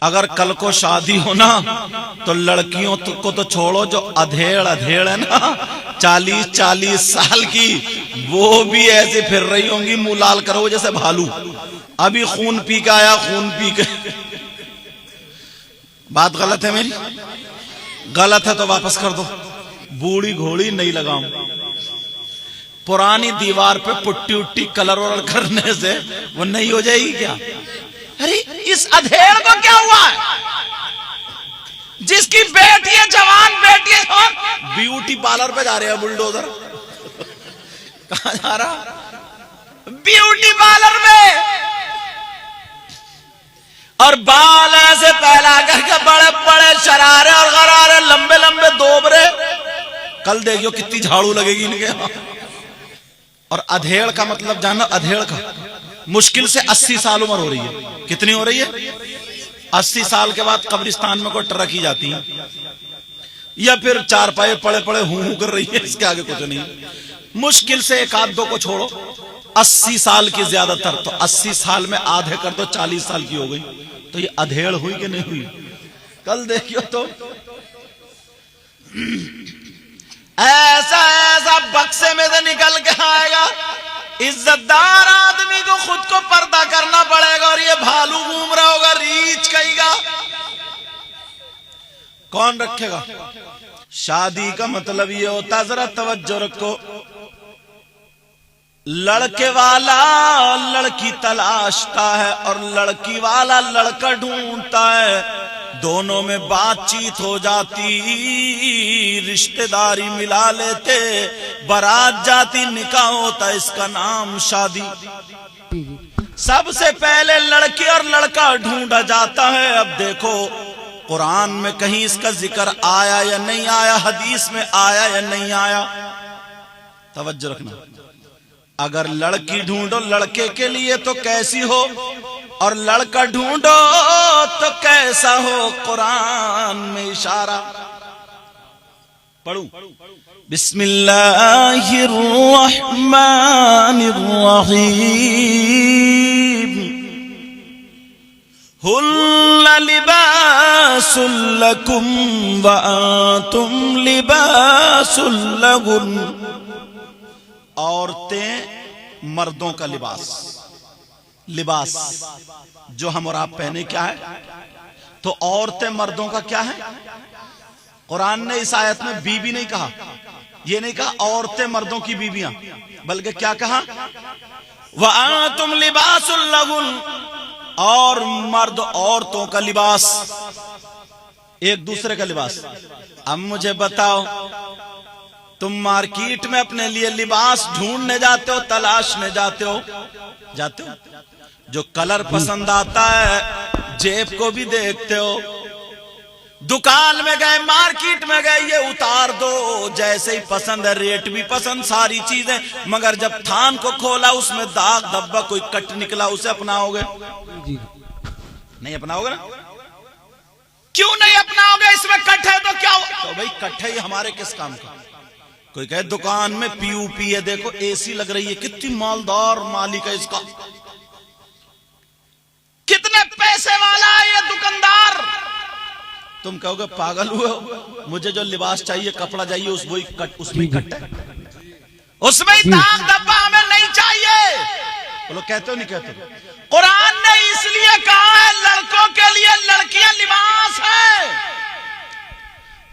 اگر کل کو شادی ہونا تو لڑکیوں کو تو چھوڑو، جو ادھیڑ ہے نا 40 سال کی، وہ بھی ایسے پھر رہی ہوں گی منہ لال کرو جیسے بھالو، ابھی خون پی کے آیا، خون پی کے۔ بات غلط ہے میری؟ غلط ہے تو واپس کر دو۔ بوڑھی گھوڑی نہیں لگاؤں، پرانی دیوار پہ پٹی اٹی کلر ولر کرنے سے وہ نہیں ہو جائے گی کیا؟ ارے اس ادھیڑ کو کیا ہوا ہے؟ جس کی بیٹی ہے، جوان بیٹی ہے، اور بیوٹی پارلر پہ جا رہے ہیں بلڈوزر۔ کہاں جا رہا؟ بیوٹی پارلر میں، اور بال ایسے پھیلا کر کے بڑے بڑے شرارے اور غرارے، لمبے لمبے دوبرے، کل دیکھو کتنی جھاڑو لگے گی ان کے۔ اور ادھیڑ کا مطلب جانو، ادھیڑ کا مشکل سے 80 سال عمر ہو رہی ہے۔ کتنی ہو رہی ہے؟ 80 سال کے بعد قبرستان میں کوئی ٹرکی جاتی ہے، یا پھر چار پائے پڑے پڑے ہوں کر رہی ہے، اس کے آگے کچھ نہیں۔ مشکل سے ایک آدھ دو کو چھوڑو، 80 سال کی زیادہ تر، تو 80 سال میں آدھے کر دو 40 سال کی ہو گئی، تو یہ ادھیڑ ہوئی کہ نہیں ہوئی؟ کل دیکھیو تو ایسا ایسا بکسے میں سے نکل کے آئے گا، عزت دار آدمی کو خود کو پردہ کرنا پڑے گا، اور یہ بھالو گھوم رہا ہوگا، ریچھ کہے گا۔ کون رکھے گا؟ شادی کا مطلب یہ ہوتا ہے، ذرا توجہ رکھو، لڑکے والا لڑکی تلاشتا ہے اور لڑکی والا لڑکا ڈھونڈتا ہے، دونوں میں بات چیت ہو جاتی، رشتہ داری ملا لیتے، بارات جاتی، نکاح ہوتا، اس کا نام شادی۔ سب سے پہلے لڑکی اور لڑکا ڈھونڈا جاتا ہے۔ اب دیکھو قرآن میں کہیں اس کا ذکر آیا یا نہیں آیا، حدیث میں آیا یا نہیں آیا؟ توجہ رکھنا، اگر لڑکی ڈھونڈو لڑکے کے لیے تو کیسی ہو، اور لڑکا ڈھونڈو تو کیسا ہو، قرآن میں اشارہ۔ پڑھوں، بسم اللہ الرحمن الرحیم، ہن لباس لکم وانتم لباس لہن، عورتیں مردوں کا لباس، لباس جو ہم اور آپ پہنے کیا ہے، تو عورتیں مردوں کا کیا ہے؟ قرآن نے اس آیت میں بیوی نہیں کہا، یہ نہیں کہا عورتیں مردوں کی بیویاں، بلکہ کیا کہا؟ وَأَنْتُمْ لِبَاسٌ لَهُنَّ، اور مرد عورتوں کا لباس، ایک دوسرے کا لباس۔ اب مجھے بتاؤ، تم مارکیٹ میں اپنے لیے لباس ڈھونڈنے جاتے ہو، تلاشنے جاتے ہو، جو کلر پسند آتا ہے، جیب کو بھی دیکھتے ہو، دکان میں گئے، مارکیٹ میں گئے، یہ اتار دو، جیسے ہی پسند ہے، ریٹ بھی پسند، ساری چیزیں، مگر جب تھان کو کھولا اس میں داغ دھبا کوئی کٹ نکلا، اسے اپناؤ گے؟ نہیں اپناؤ گے نا؟ کیوں نہیں اپناؤ گے؟ اس میں کٹ ہے تو کیا ہو؟ تو بھئی کٹ ہے، یہ ہمارے کس کام کا؟ کوئی کہے دکان میں پی او پی ہے، دیکھو اے سی لگ رہی ہے، کتنی مالدار مالک ہے اس کا، کتنے پیسے والا ہے یہ دکاندار۔ تم کہو گے پاگل ہوئے ہو، مجھے جو لباس چاہیے، کپڑا چاہیے، اس میں کٹ ہے، اس میں داغ دھبا ہمیں نہیں چاہیے۔ وہ لوگ کہتے ہو نہیں کہتے؟ قرآن نے اس لیے کہا ہے لڑکوں کے لیے لڑکیاں لباس ہے،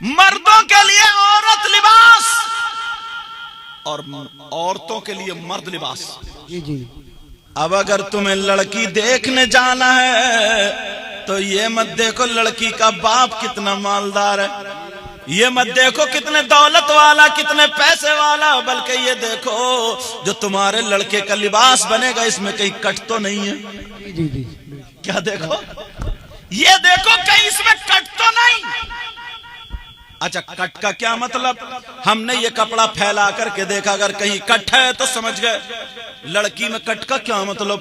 مردوں کے لیے عورت لباس، اور عورتوں کے لیے مرد لباس۔ اب اگر تمہیں لڑکی دیکھنے جانا ہے تو یہ مت دیکھو لڑکی کا باپ کتنا مالدار ہے، یہ مت دیکھو کتنے دولت والا، کتنے پیسے والا، بلکہ یہ دیکھو جو تمہارے لڑکے کا لباس بنے گا اس میں کہیں کٹ تو نہیں ہے۔ کیا دیکھو؟ یہ دیکھو کہیں اس میں کٹ تو نہیں۔ اچھا کٹ کا کیا مطلب؟ ہم نے یہ کپڑا پھیلا کر کے دیکھا، اگر کہیں کٹ ہے تو سمجھ گئے۔ لڑکی میں کٹ کا کیا مطلب؟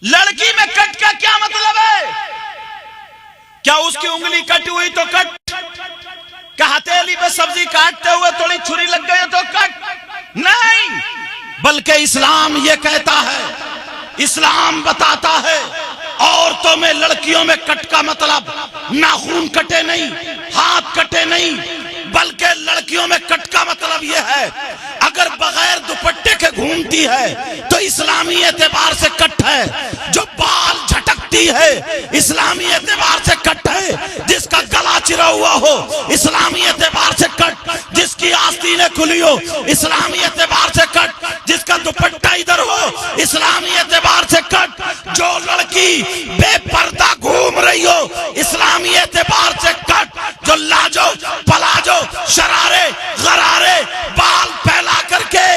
لڑکی میں کٹ کا کیا مطلب ہے؟ کیا اس کی انگلی کٹی ہوئی تو کٹ؟ کیا ہتھیلی پہ سبزی کاٹتے ہوئے تھوڑی چھری لگ گئی تو کٹ؟ نہیں، بلکہ اسلام یہ کہتا ہے، اسلام بتاتا ہے عورتوں میں لڑکیوں میں کٹ کا مطلب ناخون کٹے نہیں، ہاتھ کٹے نہیں، بلکہ لڑکیوں میں کٹ کا مطلب یہ ہے اگر بغیر دوپٹے کے گھومتی ہے تو اسلامی اعتبار سے کٹ ہے، جو بال جھٹکتی ہے اسلامی اعتبار سے کٹ ہے، جس کا گلا چرا ہوا ہو اسلامی اعتبار سے کٹ، جس کی آستینیں کھلی ہو اسلامی اعتبار سے کٹ، جس کا دوپٹہ ادھر ہو اسلامی اعتبار سے کٹ، جو لڑکی بے پردہ گھوم رہی ہو اسلامی اعتبار سے کٹ، جو لاجو پلاجو شرارے غرارے بال پھیلا کر کے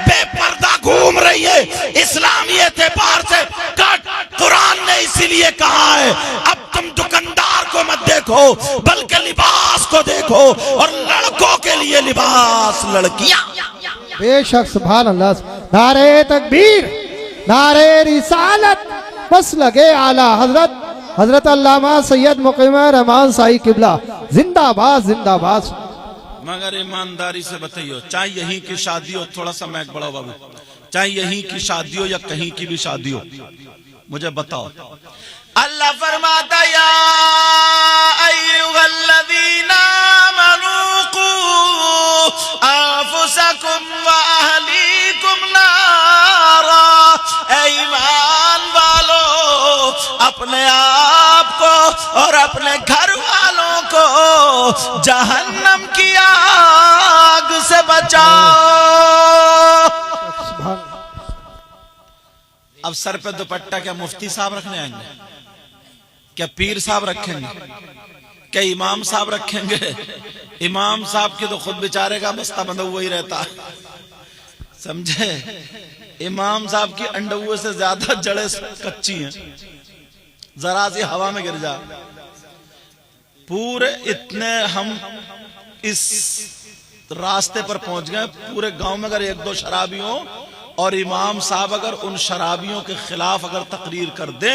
بے پردہ گھوم رہی ہے اسلامی اعتبار سے کٹ۔ قرآن نے اسی لیے کہا ہے اب تم دکاندار کو مت دیکھو بلکہ لباس کو دیکھو، اور لڑکوں کے لیے لباس لڑکیاں۔ بے شک سبحان اللہ، نعرہ تکبیر، نعرہ رسالت، مسلک اعلیٰ حضرت علامہ سید مقیم رحمان سائی قبلہ زندہ باد زندہ باد۔ مگر ایمانداری سے بتائیو، چاہے یہیں کی شادی ہو، تھوڑا سا میک بڑھاؤ بابو، چاہے یہیں کی شادی ہو یا کہیں کی بھی شادی ہو، مجھے بتاؤ۔ اللہ فرماتا یا ایھا الذین آمنوا قوا انفسکم واہلیکم نارا، اے ایمان والو اپنے آپ کو اور اپنے گھر والوں کو جہنم کی آگ سے بچاؤ۔ اب سر پہ دوپٹہ کیا مفتی صاحب رکھنے آئیں گے؟ کیا پیر صاحب رکھیں گے؟ کیا امام صاحب رکھیں گے؟ امام صاحب کی تو خود بیچارے کا بستہ بندھا ہوا ہی رہتا، سمجھے؟ امام صاحب کی انڈوے سے زیادہ جڑیں کچی ہیں، ذرا سی ہوا میں گر جا۔ پورے اتنے ہم اس راستے پر پہنچ گئے، پورے گاؤں میں اگر ایک دو شرابی ہوں اور امام صاحب اگر ان شرابیوں کے خلاف اگر تقریر کر دے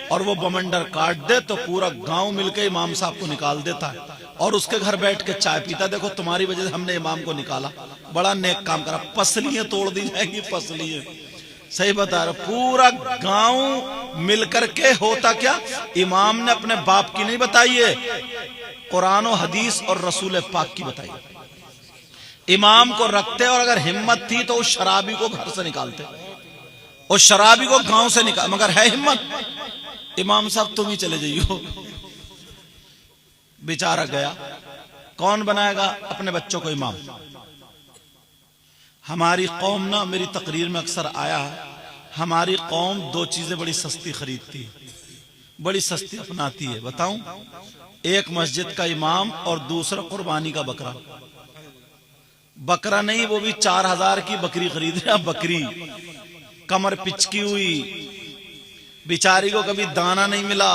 اور وہ بمنڈر کاٹ دے تو پورا گاؤں مل کے امام صاحب کو نکال دیتا ہے اور اس کے گھر بیٹھ کے چائے پیتا، دیکھو تمہاری وجہ سے ہم نے امام کو نکالا، بڑا نیک کام کرا۔ پسلیاں توڑ دی جائیں گی، پسلیاں، صحیح بتا رہا، پورا گاؤں مل کر کے ہوتا کیا؟ امام نے اپنے باپ کی نہیں بتائی ہے، قرآن و حدیث اور رسول پاک کی بتائی۔ امام کو رکھتے اور اگر ہمت تھی تو اس شرابی کو گھر سے نکالتے، اس شرابی کو گاؤں سے نکال، مگر ہے ہمت، امام صاحب تم ہی چلے جائیو۔ بیچارہ گیا، کون بنائے گا اپنے بچوں کو امام؟ ہماری قوم نا، میری تقریر میں اکثر آیا ہے، ہماری قوم دو چیزیں بڑی سستی خریدتی ہے، بڑی سستی اپناتی ہے، بتاؤں؟ ایک مسجد کا امام اور دوسرا قربانی کا بکرا۔ بکرا نہیں، وہ بھی 4000 کی بکری خرید رہا، بکری کمر پچکی ہوئی، بیچاری کو کبھی دانا نہیں ملا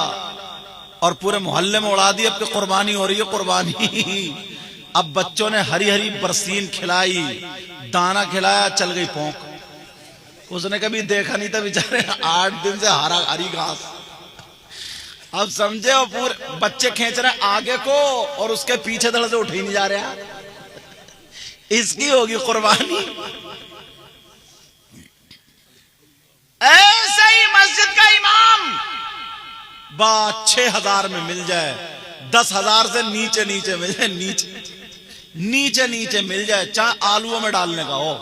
اور پورے محلے میں اڑا دی اب کہ قربانی ہو رہی ہے، قربانی۔ اب بچوں نے ہری ہری برسین کھلائی، دانا کھلایا، چل گئی پونک۔ اس نے کبھی دیکھا نہیں تھا بیچارے 8 دن سے ہری گھاس۔ اب سمجھے، اور پورے بچے کھینچ رہے ہیں آگے کو اور اس کے پیچھے دھڑ سے اٹھ ہی نہیں جا رہا، اس کی ہوگی قربانی۔ ایسے ہی مسجد کا امام بات 6000 میں مل جائے، 10000 سے نیچے نیچے مل جائے، نیچے نیچے مل جائے، چاہے آلووں میں ڈالنے کا ہو،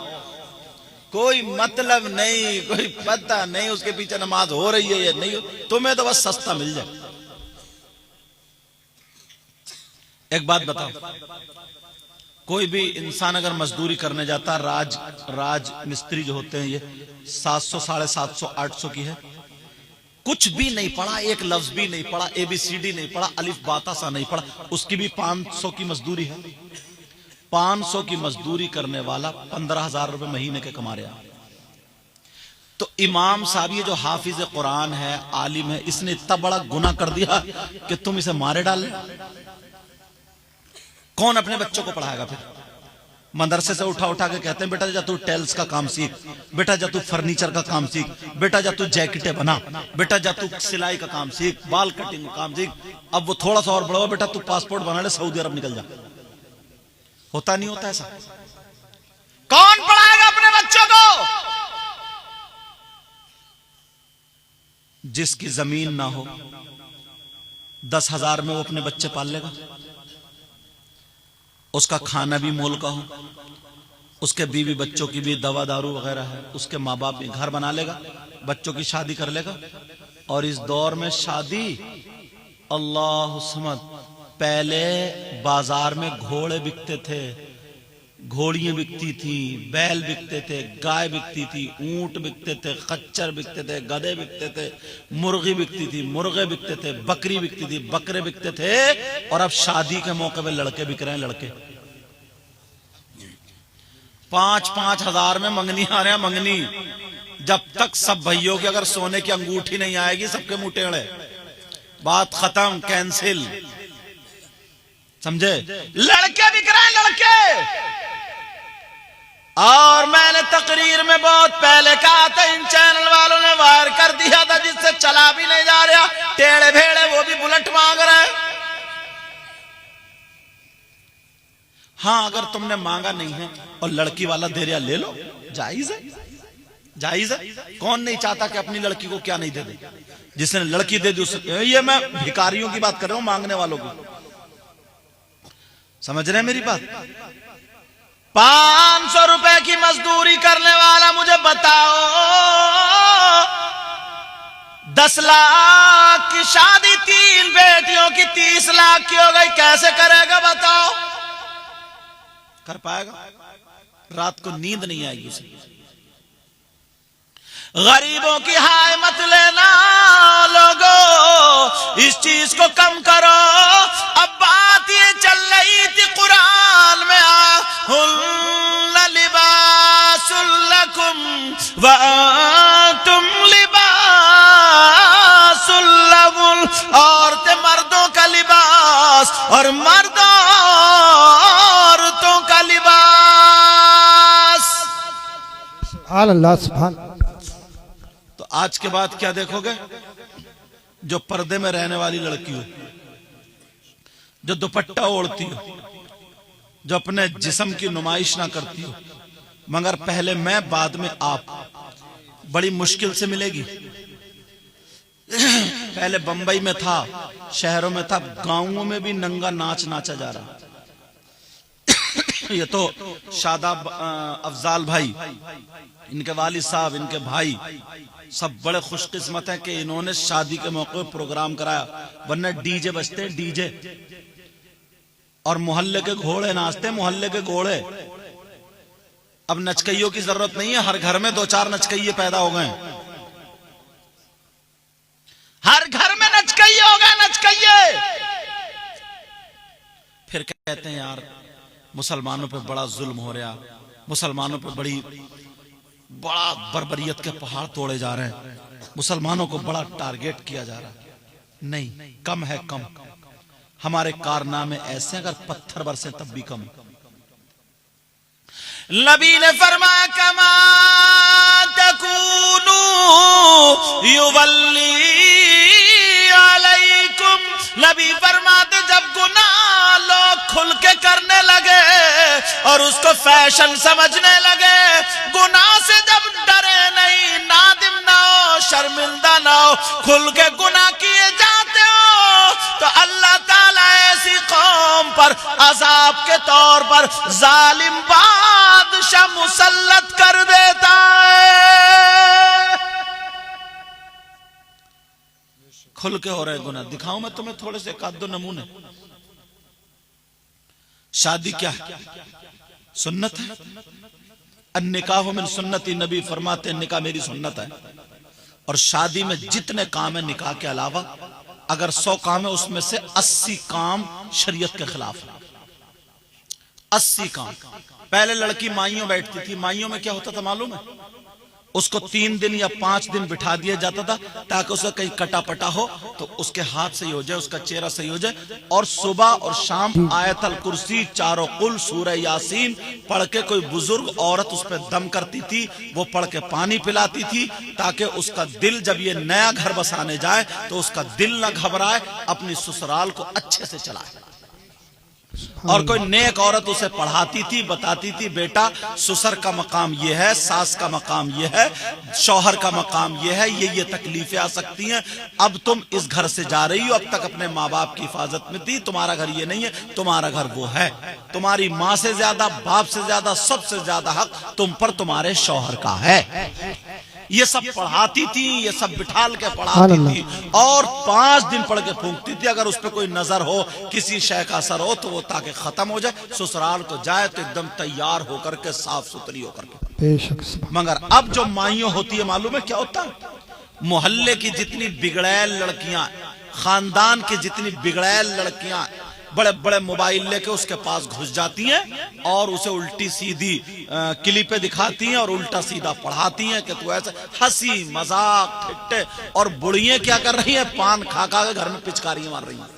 کوئی مطلب نہیں، کوئی پتہ نہیں اس کے پیچھے نماز ہو رہی ہے یا نہیں، تمہیں تو بس سستا مل جائے۔ ایک بات بتاؤ، کوئی بھی انسان اگر مزدوری کرنے جاتا، راج مستری جو ہوتے ہیں یہ 700 750 800 کی ہے، کچھ بھی نہیں پڑھا، ایک لفظ بھی نہیں پڑھا، ABCD نہیں پڑھا، الف باتا سا نہیں پڑھا، اس کی بھی 500 کی مزدوری ہے۔ 500 کی مزدوری کرنے والا 15000 روپے مہینے کے کما رہا۔ تو امام صاحب یہ جو حافظ قرآن ہے، عالم ہے، اس نے اتنا بڑا گناہ کر دیا کہ تم اسے مارے ڈالے۔ کون اپنے بچوں کو پڑھائے گا؟ پھر مدرسے سے اٹھا کے کہتے ہیں بیٹا جا تو ٹیلز کا کام سیکھ، بیٹا جا تو فرنیچر کا کام سیکھ، بیٹا جا تو جیکٹیں بنا، بیٹا جا تو سلائی کا کام سیکھ، بال کٹنگ کا کام سیکھ۔ اب وہ تھوڑا سا اور بڑھا، بیٹا تو پاسپورٹ بنا لے، سعودی عرب نکل جا۔ ہوتا نہیں ہوتا ایسا؟ کون پڑھائے گا اپنے بچوں کو؟ جس کی زمین نہ ہو 10,000 میں وہ اپنے بچے پال لے گا؟ اس کا کھانا بھی مول کا ہو، اس کے بیوی بچوں کی بھی دوا دارو وغیرہ ہے، اس کے ماں باپ بھی گھر بنا لے گا، بچوں کی شادی کر لے گا؟ اور اس دور میں شادی، اللہ سمجھ، پہلے بازار میں گھوڑے بکتے تھے، گھوڑیاں بکتی تھی، بیل بکتے تھے، گائے بکتی تھی، اونٹ بکتے تھے، خچر بکتے تھے، گدھے بکتے تھے، مرغی بکتی تھی، مرغے بکتے تھے، بکری بکتی تھی، بکرے بکتے تھے۔ اور اب شادی کے موقع پہ لڑکے بک رہے ہیں، لڑکے 5-5 ہزار میں منگنی آ رہے ہیں، منگنی۔ جب تک سب بھائیوں کی اگر سونے کی انگوٹھی نہیں آئے گی، سب کے منہ ٹیڑھے، بات ختم، کینسل، سمجھے؟ لڑکے بک رہے ہیں، لڑکے۔ اور میں نے تقریر میں بہت پہلے کہا تھا، ان چینل والوں نے وائر کر دیا تھا، جس سے چلا بھی نہیں جا رہا، ٹیڑے بھیڑے وہ بھی بلٹ مانگ رہے ہیں۔ ہاں اگر تم نے مانگا نہیں ہے اور لڑکی والا دے رہا، لے لو، جائز ہے، جائز ہے۔ کون نہیں چاہتا کہ اپنی لڑکی کو کیا نہیں دے دے؟ جس نے لڑکی دے دی، یہ میں بھکاریوں کی بات کر رہا ہوں، مانگنے والوں کی، سمجھ رہے ہیں میری بات؟ 500 روپے کی مزدوری کرنے والا مجھے بتاؤ، 10 لاکھ کی شادی 3 بیٹیوں کی 30 لاکھ کی ہو گئی، کیسے کرے گا بتاؤ؟ کر پائے گا؟ رات کو نیند نہیں آئے گی اسے۔ غریبوں کی ہائے مت لینا لوگو، اس چیز کو کم کرو۔ اب بات یہ چل رہی تھی قرآن میں، ہن لباس لکم وانتم لباس لہن، عورتیں مردوں کا لباس اور مرد عورتوں کا لباس۔ سبحان اللہ، سبحان۔ تو آج کے بعد کیا دیکھو گے؟ جو پردے میں رہنے والی لڑکی ہو، جو دوپٹہ اوڑھتی ہو، جو اپنے جسم کی نمائش نہ کرتی ہو، مگر پہلے میں بعد میں آپ، بڑی مشکل سے ملے گی۔ پہلے بمبئی میں تھا، شہروں میں تھا، گاؤں میں بھی ننگا ناچ ناچا جا رہا۔ یہ تو شاداب افضال بھائی، ان کے والد صاحب، ان کے بھائی سب بڑے خوش قسمت ہیں کہ انہوں نے شادی کے موقع پر پروگرام کرایا، ورنہ ڈی جے بجتے، ڈی جے، اور محلے کے گھوڑے ناچتے، محلے کے گھوڑے۔ اب نچکئیوں کی ضرورت نہیں ہے، ہر گھر میں 2-4 نچکئیے پیدا ہو گئے، ہر گھر میں نچکئیے ہو گئے، نچکئیے۔ پھر کہتے ہیں یار مسلمانوں پہ بڑا ظلم ہو رہا، مسلمانوں پہ بڑا بربریت کے پہاڑ توڑے جا رہے ہیں، مسلمانوں کو بڑا ٹارگیٹ کیا جا رہا ہے۔ نہیں، کم ہے، کم۔ ہمارے کارنامے ایسے اگر پتھر برسیں تب بھی کم۔ نبی نے فرمایا کما تکونوا یولی علیکم، نبی فرماتے جب گناہ لوگ کھل کے کرنے لگے اور اس کو فیشن سمجھنے لگے، گناہ سے جب ڈرے نہیں، نادم نہ ہو، شرمندہ نہ ہو، کھل کے گناہ کیے جاتے ہو، تو اللہ تعالیٰ ایسی قوم پر عذاب کے طور پر ظالم بادشاہ مسلط کر دیتا ہے۔ کھل کے ہو رہے گناہ، دکھاؤں میں تمہیں تھوڑے سے ایک آدھ دو نمونے۔ شادی کیا ہے؟ سنت ہے۔ النکاح من سنتی، نبی فرماتے ہیں نکاح میری سنت ہے۔ اور شادی میں جتنے کام ہیں نکاح کے علاوہ، اگر 100 کام ہے اس میں سے 80 کام شریعت کے خلاف ہے۔ 80 کام۔ پہلے لڑکی مائیوں بیٹھتی تھی، مائیوں میں کیا ہوتا تھا معلوم ہے؟ اس کو 3 دن یا 5 دن بٹھا دیا جاتا تھا تاکہ اسے کہیں کٹا پٹا ہو تو اس کے ہاتھ صحیح ہو جائے، اس کا چہرہ صحیح ہو جائے، اور صبح اور شام آیت الکرسی، 4 قل، سورہ یاسین پڑھ کے کوئی بزرگ عورت اس پہ دم کرتی تھی، وہ پڑھ کے پانی پلاتی تھی تاکہ اس کا دل جب یہ نیا گھر بسانے جائے تو اس کا دل نہ گھبرائے، اپنی سسرال کو اچھے سے چلائے۔ اور کوئی نیک عورت اسے پڑھاتی تھی، بتاتی تھی بیٹا سسر کا مقام یہ ہے، ساس کا مقام یہ ہے، شوہر کا مقام یہ ہے، یہ تکلیفیں آ سکتی ہیں، اب تم اس گھر سے جا رہی ہو، اب تک اپنے ماں باپ کی حفاظت میں تھی، تمہارا گھر یہ نہیں ہے، تمہارا گھر وہ ہے، تمہاری ماں سے زیادہ، باپ سے زیادہ، سب سے زیادہ حق تم پر تمہارے شوہر کا ہے۔ یہ سب پڑھاتی تھی، یہ سب بٹھال کے پڑھاتی تھی، اور 5 دن پڑھ کے پھونکتی تھی، اگر اس پہ کوئی نظر ہو، کسی شے کا اثر ہو تو وہ تاکہ ختم ہو جائے، سسرال کو جائے تو ایک دم تیار ہو کر کے، صاف ستھری ہو کر کے۔ بے شک مگر اب جو مائیوں ہوتی ہے معلوم ہے کیا ہوتا ہے؟ محلے کی جتنی بگڑیل لڑکیاں، خاندان کی جتنی بگڑیل لڑکیاں بڑے بڑے موبائل لے کے اس کے پاس گھس جاتی ہیں اور اسے الٹی سیدھی کلپیں دکھاتی ہیں اور الٹا سیدھا پڑھاتی ہیں کہ تو ایسے، ہنسی مذاق ٹھٹے، اور بڑیاں کیا کر رہی ہیں؟ پان کھا کھا کے گھر میں پچکاریاں مار رہی ہیں۔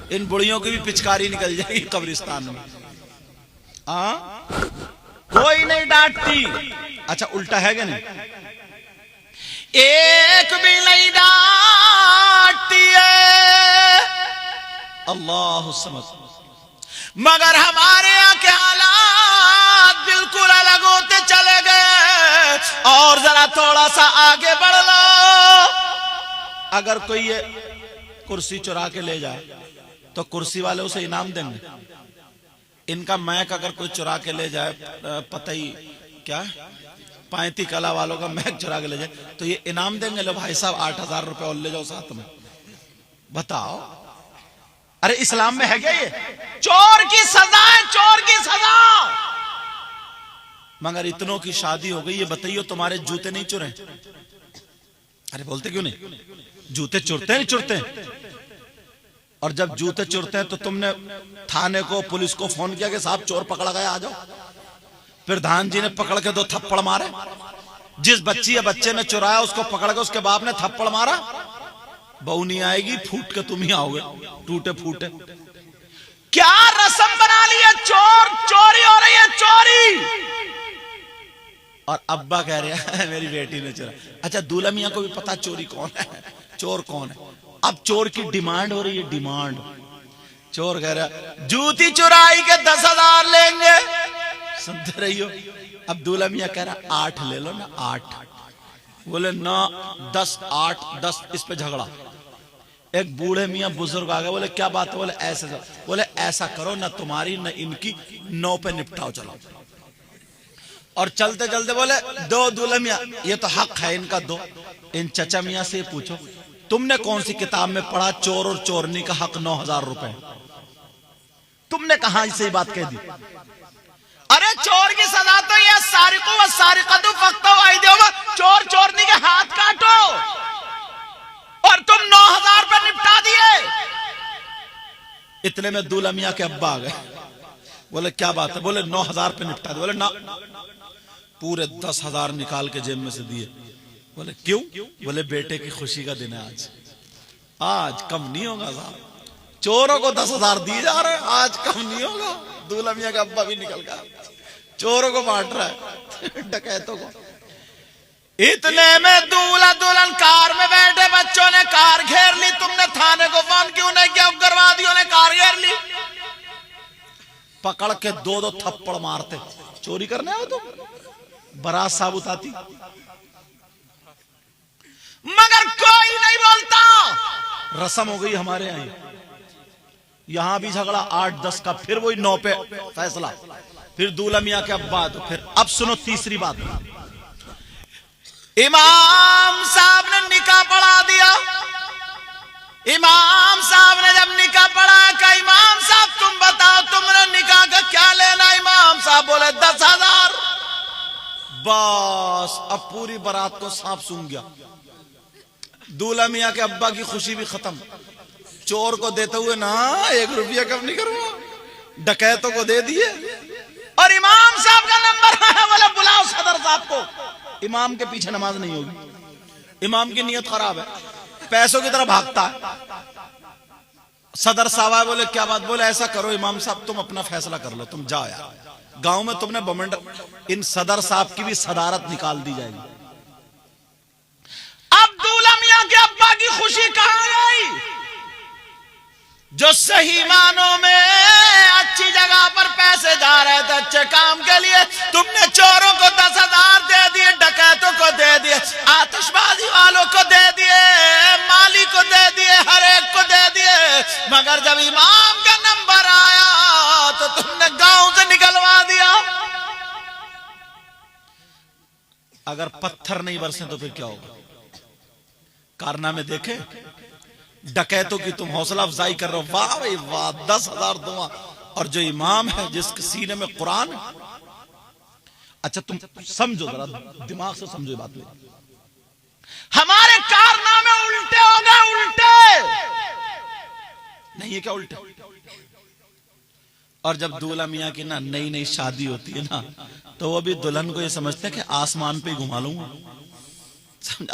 ان بڑیوں کی بھی پچکاری نکل جائے گی قبرستان میں، کوئی نہیں ڈانٹتی۔ اچھا الٹا ہے کہ نہیں؟ ایک بھی نہیں ڈانٹتی ہے، اللہ سمجھ، مگر ہمارے یہاں کے حالات بالکل الگ ہوتے چلے گئے۔ اور ذرا تھوڑا سا آگے بڑھ لو، اگر کوئی یہ کرسی چرا کے لے جائے تو کرسی والے اسے انعام دیں گے؟ ان کا میک اگر کوئی چرا کے لے جائے، پتہ ہی کیا 35 کلا والوں کا میک چرا کے لے جائے تو یہ انعام دیں گے؟ لو بھائی صاحب 8,000 روپے اور لے جاؤ ساتھ میں۔ بتاؤ، ارے اسلام میں ہے کیا یہ؟ چور کی سزا ہے، چور کی سزا۔ مگر اتنوں کی شادی ہو گئی، یہ بتائیے تمہارے جوتے نہیں چرے؟ ارے بولتے کیوں نہیں؟ جوتے چرتے ہیں، نہیں چرتے ہیں؟ اور جب جوتے چرتے ہیں تو تم نے تھانے کو، پولیس کو فون کیا کہ صاحب چور پکڑا گیا، آ جاؤ؟ پھر دھان جی نے پکڑ کے 2 تھپڑ مارے، جس بچی یا بچے نے چرایا اس کو پکڑ کے اس کے باپ نے تھپڑ مارا، بہو نہیں آئے گی، پھوٹ کے تم ہی آؤ گے ٹوٹے پھوٹے۔ کیا رسم بنا لی ہے؟ چور، چوری ہو رہی ہے، چوری۔ اور ابا کہہ رہے ہیں میری بیٹی نے چورا۔ اچھا دولہا میاں کو بھی پتا چوری کون ہے، چور کون ہے۔ اب چور کی ڈیمانڈ ہو رہی ہے، ڈیمانڈ۔ چور کہہ رہا ہے جوتی چرائی کے 10,000 لیں گے، سنتے رہی ہو۔ اب دولہا میاں کہہ رہا 8 لے لو نا، 8۔ بولے نا 10، 8، 10، اس پہ جھگڑا۔ ایک بوڑھے میاں بزرگ آگئے، بولے کیا بات ہے؟ بولے ایسے، بولے ایسا کرو نہ تمہاری نہ ان کی 9 پہ نپٹاؤ، چلو۔ اور چلتے چلتے بولے 2 دولہا میاں، یہ تو حق ہے ان کا 2۔ ان چچا میاں سے پوچھو تم نے کون سی کتاب میں پڑھا چور اور چورنی کا حق 9,000 روپے؟ تم نے کہاں سے یہ بات کہہ دی؟ ارے چور کی سزا تو یہ سارقو و سارقۃ فاقطعوا ایدیہما، چور چورنی کے ہاتھ کاٹو، اور تم 9,000 پر نپٹا دیے۔ اتنے میں دولہا میاں کے ابا آ گئے، بولے کیا بات ہے؟ بولے 9,000 پہ نپٹا دے۔ بولے نا، پورے 10,000 نکال کے جیب میں سے دیے۔ بولے کیوں؟ بولے بیٹے کی خوشی کا دن ہے آج، آج کم نہیں ہوگا صاحب، چوروں کو 10,000 دیے جا رہے ہیں، آج کم نہیں ہوگا۔ دولہا میاں کا ابا بھی نکل گیا، چوروں کو بانٹ رہا ہے، ڈکیتوں کو۔ اتنے میں دولہا دلہن کار میں بیٹھے، بچوں نے کار گھیر لی، تم نے تھانے کو فون کیوں نہیں کیا؟ اگروادیوں نے کار گھیر لی، پکڑ کے 2 تھپڑ مارتے۔ چوری کرنے آؤ تم، برات ثابت آتی، مگر کوئی نہیں بولتا۔ رسم ہو گئی ہمارے یہاں بھی جھگڑا 8-10 کا، پھر وہی 9 پہ فیصلہ، پھر دولہا میاں کے ابا۔ تو پھر اب سنو تیسری بات، امام صاحب نے نکاح پڑھا دیا۔ امام صاحب نے جب نکاح پڑھا کہ امام صاحب تم بتاؤ تم نے نکاح کا کیا لینا؟ امام صاحب بولے 10,000۔ بس اب پوری برات کو سانپ سونگھ گیا، دولہا میاں کے ابا کی خوشی بھی ختم۔ چور کو دیتے ہوئے نا 1 روپیہ کم نہیں کروا، ڈکیتوں کو دے دیے۔ اور امام صاحب کا نمبر ہے، بولے بلاؤ صدر صاحب کو۔ امام کے پیچھے نماز نہیں ہوگی، امام کی نیت خراب ہے، پیسوں کی طرح بھاگتا ہے۔ صدر صاحب بولے کیا بات؟ بولے ایسا کرو امام صاحب تم اپنا فیصلہ کر لو، تم جاؤ یار، گاؤں میں تم نے بمنڈ، ان صدر صاحب کی بھی صدارت نکال دی جائے گی۔ اب دولہا میاں کے ابا کی خوشی کہاں گئی؟ جو صحیح معنوں میں اچھی جگہ پر پیسے جا رہے تھے اچھے کام کے لیے، تم نے چوروں کو 10,000 دے دیے، ڈکیتوں کو دے دیے، آتش بازی والوں کو دے دیے، مالی کو دے دیے، ہر ایک کو دے دیے، مگر جب امام کا نمبر آیا تو تم نے گاؤں سے نکلوا دیا۔ اگر پتھر نہیں برسیں تو پھر کیا ہوگا؟ کارنامے دیکھے ڈکیتوں کی تم حوصلہ افزائی کر رہے ہو، واہ بھائی واہ، 10,000 دعا، اور جو امام ہے جس کے سینے میں قرآن ہے۔ اچھا تم سمجھو ذرا، دماغ سے سمجھو یہ بات میں، ہمارے کارنامے الٹے ہو گئے، الٹے نہیں ہے کیا الٹے؟ اور جب دولہا میاں کی نا نئی نئی شادی ہوتی ہے نا تو وہ بھی دلہن کو یہ سمجھتے ہیں کہ آسمان پہ گھما لوں گا،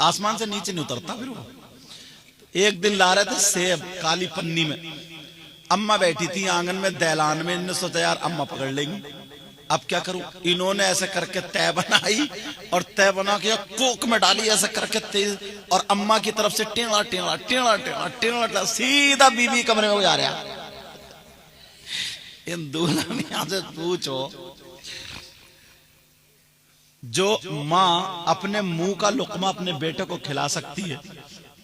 آسمان سے نیچے نہیں اترتا۔ پھر وہ ایک دن لا رہے تھے سیب کالی پنی میں، اماں بیٹھی تھی آنگن میں دیلان میں، انہوں نے سوچا یار اماں پکڑ لیں گی، اب کیا کروں؟ انہوں نے ایسے کر کے تہ بنائی اور تہ بنا کے کوک میں ڈالی ایسے کر کے تیز، اور اماں کی طرف سے ٹیڑا ٹیڑا ٹیڑا ٹیڑا ٹیڑا سیدھا بی بی کمرے میں جا رہا۔ ان دولہا میاں سے پوچھو، جو ماں اپنے منہ کا لقمہ اپنے بیٹے کو کھلا سکتی ہے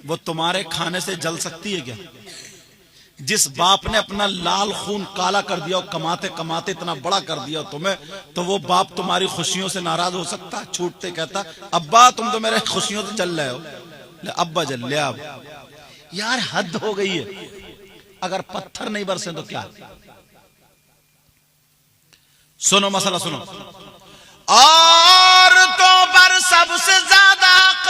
وہ تمہارے کھانے سے جل سکتی ہے کیا؟ جس باپ نے اپنا لال خون کالا کر دیا اور کماتے کماتے اتنا بڑا کر دیا تمہیں، تو وہ باپ تمہاری خوشیوں سے ناراض ہو سکتا ہے؟ چھوٹتے کہتا ابا تم تو میرے خوشیوں سے جل رہے ہو، ابا جل لے۔ اب یار حد ہو گئی ہے، اگر پتھر نہیں برسیں تو کیا؟ سنو مسئلہ سنو، عورتوں پر سب سے زیادہ حق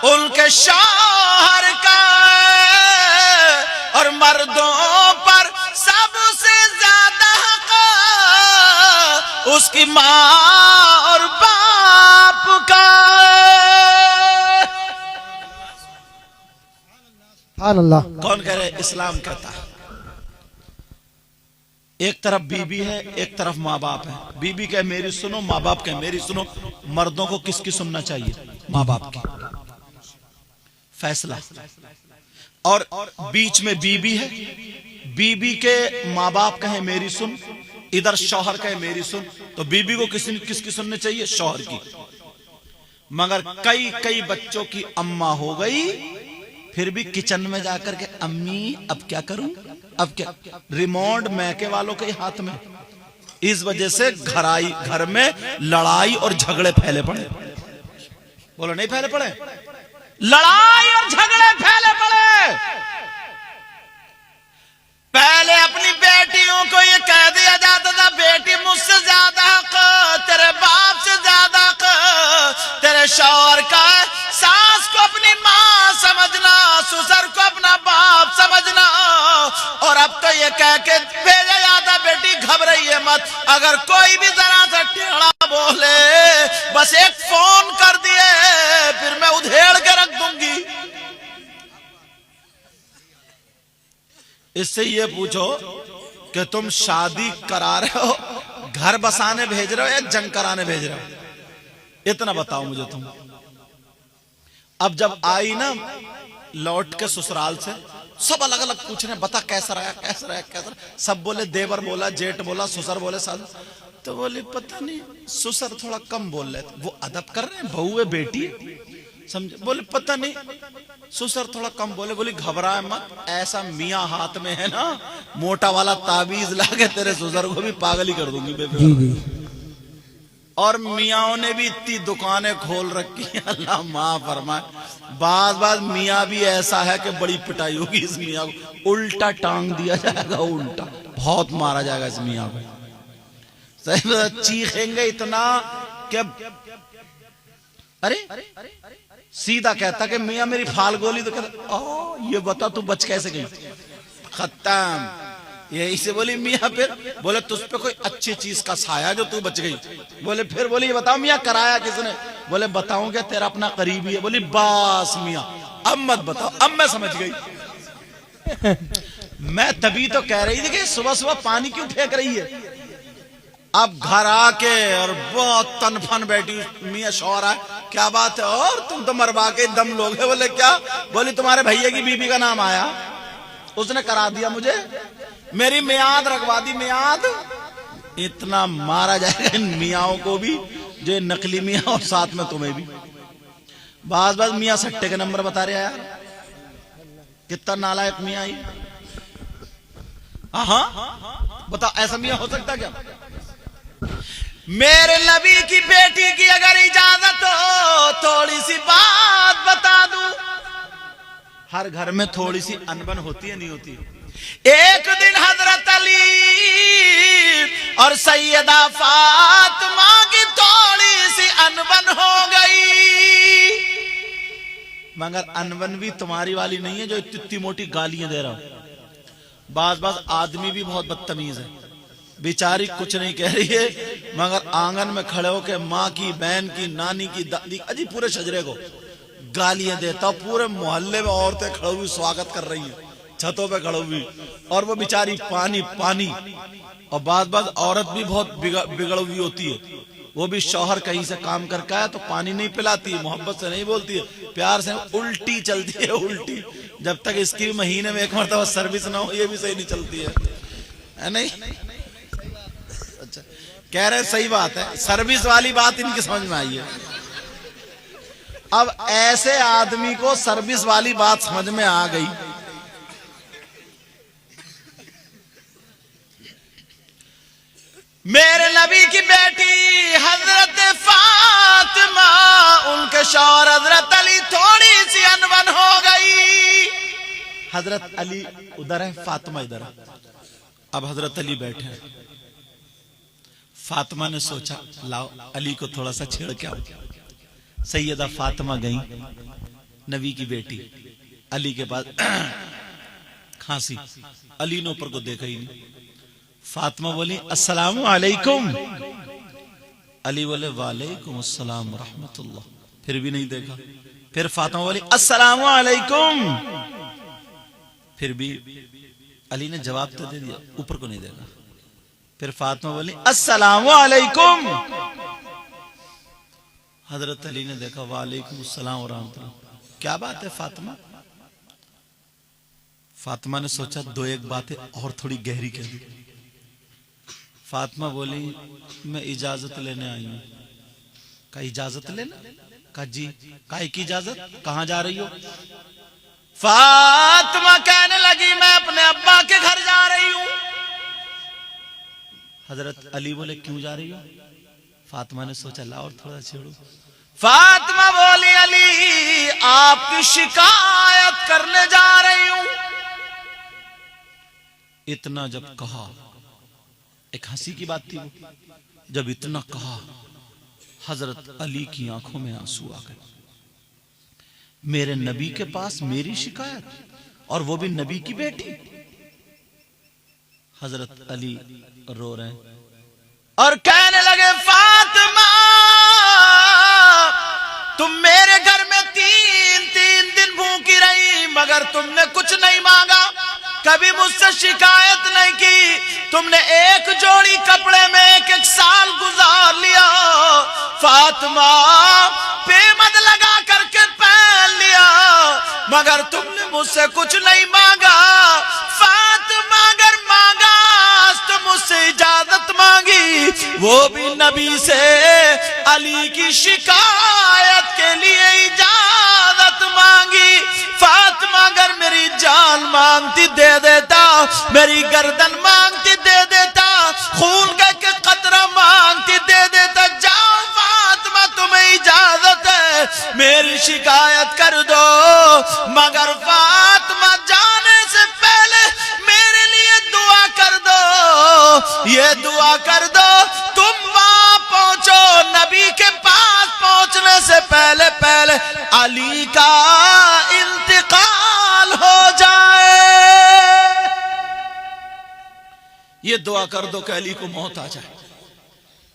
ان کے شوہر کا، اور مردوں پر سب سے زیادہ حق اس کی ماں اور باپ کا۔ سبحان اللہ۔ کون کہہ رہے؟ اسلام کہتا ہے ایک طرف بی بی ہے ایک طرف ماں باپ ہے، بی بی کہے میری سنو، ماں باپ کہے میری سنو۔ مردوں کو کس کی سننا چاہیے؟ ماں باپ کی فیصلہ۔ اور بیچ میں بی بی ہے، بی بی کے ماں باپ کہے میری سن، ادھر شوہر کہے میری سن، تو بی بی کو کس کی سننے چاہیے؟ شوہر کی۔ مگر کئی بچوں کی اماں ہو گئی، پھر بھی کچن میں جا کر کے امی اب کیا کروں، اب کیا، ریموٹ میکے والوں کے ہاتھ میں۔ اس وجہ سے گھر میں لڑائی اور جھگڑے پھیلے پڑے۔ بولو نہیں پھیلے پڑے؟ لڑائی اور جھگڑے پھیلے پڑے۔ پہلے اپنی بیٹیوں کو یہ کہہ دیا جاتا تھا بیٹی مجھ سے زیادہ حق تیرے باپ سے زیادہ حق تیرے شوہر کا، ساس کو اپنی ماں سمجھنا، سسر کو اپنا باپ سمجھنا۔ اور اب تو یہ کہہ کے بھیجا جاتا بیٹی گھبرائیے مت، اگر کوئی بھی ذرا سا ٹیڑھا بولے بس ایک فون کر دیے پھر میں ادھیڑ کے رکھ دوں گی۔ اس سے یہ پوچھو کہ تم شادی کرا رہے ہو، گھر بسانے بھیج رہے ہو یا جنگ کرانے بھیج رہے ہو؟ اتنا بتاؤ مجھے تم۔ اب جب آئی نا لوٹ کے سسرال سے، سب الگ الگ پوچھ رہے ہیں بتا کیسا رہا کیسا رہا کیسا رہا، سب بولے دیور بولا، جیٹ بولا، سسر بولے، ساس، تو بولے پتہ نہیں سسر تھوڑا کم بول رہے تھے، وہ ادب کر رہے ہیں، بہو ہے بیٹی سمجھے، بولے پتہ نہیں سسر تھوڑا کم بولے، بولی گھبرائے مت، ایسا میاں ہاتھ میں ہے نا موٹا والا تعویذ لا کے تیرے سسر کو بھی پاگل ہی کر دوں گی بے فکر۔ اور میاں نے بھی اتنی دکانیں کھول رکھی ہیں، اللہ معاف فرمائے، بعض میاں بھی ایسا ہے کہ بڑی پٹائی ہوگی اس میاں کو، الٹا ٹانگ دیا جائے گا، الٹا بہت مارا جائے گا اس میاں کو، چیخیں گے اتنا کہ ارے سیدھا کہتا کہ میاں میری پھال گولی، تو کہتا یہ بتا تو بچ کیسے گئی، ختم۔ یہی سے بولی میاں، پھر بولے تجھ پہ کوئی اچھی چیز کا سایہ جو تو بچ گئی، بولے پھر بولی یہ بتاؤ میاں کرایا کس نے، بولے بتاؤں گا تیرا اپنا قریبی ہے، بولی باس میاں اب مت بتاؤ، اب میں سمجھ گئی۔ میں تبھی تو کہہ رہی تھی کہ صبح صبح پانی کیوں پھینک رہی ہے، اب گھر آ کے اور بہت تن پھن بیٹھی میاں شوہر آئے، کیا بات ہے اور تم تو مروا کے دم لوگ ہیں، بولے کیا، بولی تمہارے بھیا کی بیوی کا نام آیا، اس نے کرا دیا مجھے میری میعاد رکھوا دی. میعاد اتنا مارا جائے گا ان میاں کو بھی جو نقلی میاں اور ساتھ میں تمہیں بھی. بعض میاں سٹے کے نمبر بتا رہے یار کتنا نالائق میاں ہی. ہاں بتا ایسا میاں ہو سکتا کیا؟ میرے نبی کی بیٹی کی اگر اجازت ہو تھوڑی سی بات بتا دوں. ہر گھر میں تھوڑی سی انبن ہوتی ہے نہیں ہوتی؟ ایک دن حضرت علی اور سیدہ فاطمہ کی تھوڑی سی انبن ہو گئی. مگر انبن بھی تمہاری والی نہیں ہے جو اتنی موٹی گالیاں دے رہا ہوں. بعض آدمی بھی بہت بدتمیز ہے. بیچاری کچھ نہیں کہہ رہی ہے مگر آنگن میں کھڑے ہو کے ماں کی بہن کی نانی کی دادی اجی پورے شجرے کو گالیاں دیتا. پورے محلے میں عورتیں کھڑے ہوئی سواگت کر رہی ہیں چھتوں پہ کھڑے ہوئی اور وہ بیچاری پانی پانی. اور بعض عورت بھی بہت بگڑ ہوئی ہوتی ہے. وہ بھی شوہر کہیں سے کام کر کے آیا تو پانی نہیں پلاتی ہے محبت سے نہیں بولتی ہے پیار سے الٹی چلتی ہے الٹی. جب تک اس کی مہینے میں ایک مرتبہ سروس نہ ہو یہ بھی صحیح نہیں چلتی ہے نہیں. اچھا کہہ رہے صحیح بات ہے سروس والی بات ان کی سمجھ میں آئی ہے. اب ایسے آدمی کو سروس والی بات سمجھ میں آ گئی. میرے نبی کی بیٹی حضرت فاطمہ ان کے شوہر حضرت علی تھوڑی سی انبن ہو گئی. حضرت علی ادھر ہے فاطمہ ادھر ہے. اب حضرت علی بیٹھے ہیں. فاطمہ نے سوچا لاؤ علی کو تھوڑا سا چھیڑ کے آؤ. سیدہ فاطمہ گئی نبی کی بیٹی علی کے پاس کھانسی. علی نے اوپر کو دیکھا ہی نہیں. فاطمہ بولی السلام علیکم. علی بولے وعلیکم السلام ورحمت اللہ. پھر بھی نہیں دیکھا. پھر فاطمہ بولی السلام علیکم. پھر بھی علی نے جواب تو دے دیا اوپر کو نہیں دیکھا. پھر فاطمہ بولی السلام علیکم. حضرت علی نے دیکھا وعلیکم السلام ورحمت اللہ. کیا بات ہے فاطمہ؟ فاطمہ نے سوچا دو ایک باتیں اور تھوڑی گہری کہہ دی. فاطمہ بولی میں اجازت لینے آئی ہوں. کہا اجازت لینا؟ کہا جی. کہا کی اجازت؟ کہاں جا رہی ہو؟ فاطمہ کہنے لگی میں اپنے ابا کے گھر جا رہی ہوں. حضرت علی بولے کیوں جا رہی ہو؟ فاطمہ نے سوچا لا اور تھوڑا چھیڑو. فاطمہ بولی علی آپ کی شکایت کرنے جا رہی ہوں. اتنا جب کہا ایک ہنسی کی بات تھی وہ جب اتنا کہا حضرت علی کی آنکھوں میں آنسو آ گئے. میرے نبی کے پاس میری شکایت اور وہ بھی نبی کی بیٹی. حضرت علی رو رہے ہیں اور کہنے لگے فاطمہ تم میرے گھر میں تین دن بھوکی رہی مگر تم نے کچھ نہیں مانگا. کبھی مجھ سے شکایت نہیں کی. تم نے ایک جوڑی کپڑے میں ایک سال گزار لیا. فاطمہ پیمد لگا کر کے پہن لیا مگر تم نے مجھ سے کچھ نہیں مانگا. فاطمہ اگر مانگا تو مجھ سے اجازت مانگی وہ بھی نبی سے علی کی شکایت کے لیے اجازت مانگی. فاطمہ اگر میری جان مانگتی دے دیتا میری گردن مانگتی دے دیتا خون کا ایک قطرہ مانگتی دے دیتا. جاؤ فاطمہ تمہیں اجازت ہے میری شکایت کر دو. مگر فاطمہ جانے سے پہلے میرے لیے دعا کر دو. یہ دعا کر دو تم وہاں پہنچو نبی کے پاس پہنچنے سے پہلے علی کا انتقال ہو جائے. یہ دعا کر دو کہ علی کو موت آ جائے.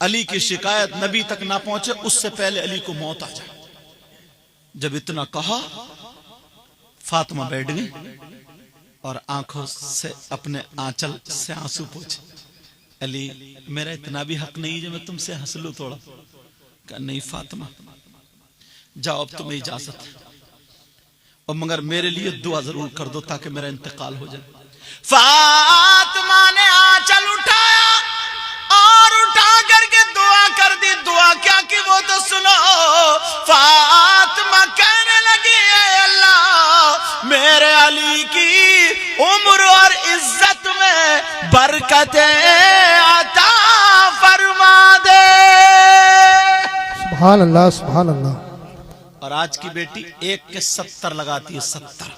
علی کی شکایت نبی تک نہ پہنچے اس سے پہلے علی کو موت آ جائے. جب اتنا کہا فاطمہ بیٹھ گئی اور آنکھوں سے اپنے آنچل سے آنسو پوچھے. علی میرا اتنا بھی حق نہیں جو میں تم سے ہنس لوں تھوڑا. کہا نہیں فاطمہ جاؤ اب تمہیں اجازت ہے. اور مگر میرے لیے دعا ضرور کر دو تاکہ میرا انتقال ہو جائے۔ فاطمہ نے آنچل اٹھایا اور اٹھا کر کے دعا کر دی۔ دعا کیا کہ وہ تو سنو۔ فاطمہ کہنے لگی اے اللہ میرے علی کی عمر اور عزت میں برکتیں عطا فرما دے۔ سبحان اللہ سبحان اللہ۔ اور آج کی بیٹی ایک کے 70 لگاتی ہے، 70۔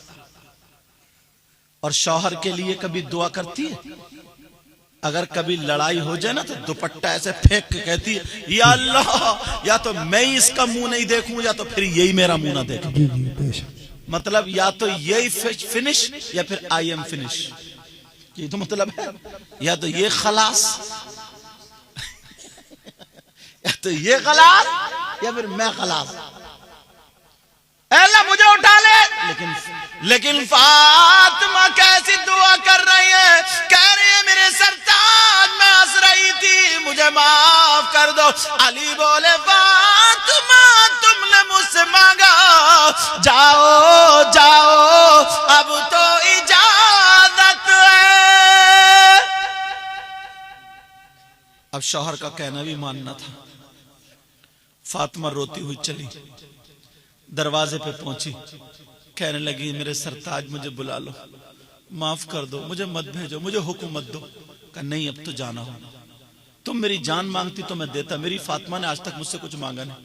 اور شوہر کے لیے کبھی دعا کرتی ہے؟ اگر کبھی لڑائی ہو جائے نا تو دوپٹہ ایسے پھینک کے کہتی ہے یا اللہ یا تو میں اس کا منہ نہیں دیکھوں یا تو پھر یہی میرا منہ نہ دیکھے۔ جی جی بے شک۔ مطلب یا تو یہی فنش یا پھر آئی ایم فنش، یہ تو مطلب ہے، یا تو یہ خلاص یا تو یہ خلاص یا پھر میں خلاص۔ اے اللہ مجھے اٹھا لے۔ لیکن فاطمہ کیسی دعا کر رہی ہے، کہہ رہی ہے میرے سرتاج میں ہنس رہی تھی مجھے معاف کر دو۔ علی بولے فاطمہ تم نے مجھ سے مانگا، جاؤ جاؤ اب تو اجازت ہے۔ اب شوہر کا کہنا بھی ماننا تھا۔ فاطمہ روتی ہوئی چلی، دروازے پہ پہنچی، کہنے لگی میرے سرتاج مجھے بلا لو، معاف کر دو، مجھے مت بھیجو، مجھے حکم مت دو۔ کہا نہیں اب تو جانا ہو، تم میری جان مانگتی تو میں دیتا، میری فاطمہ نے آج تک مجھ سے کچھ مانگا نہیں،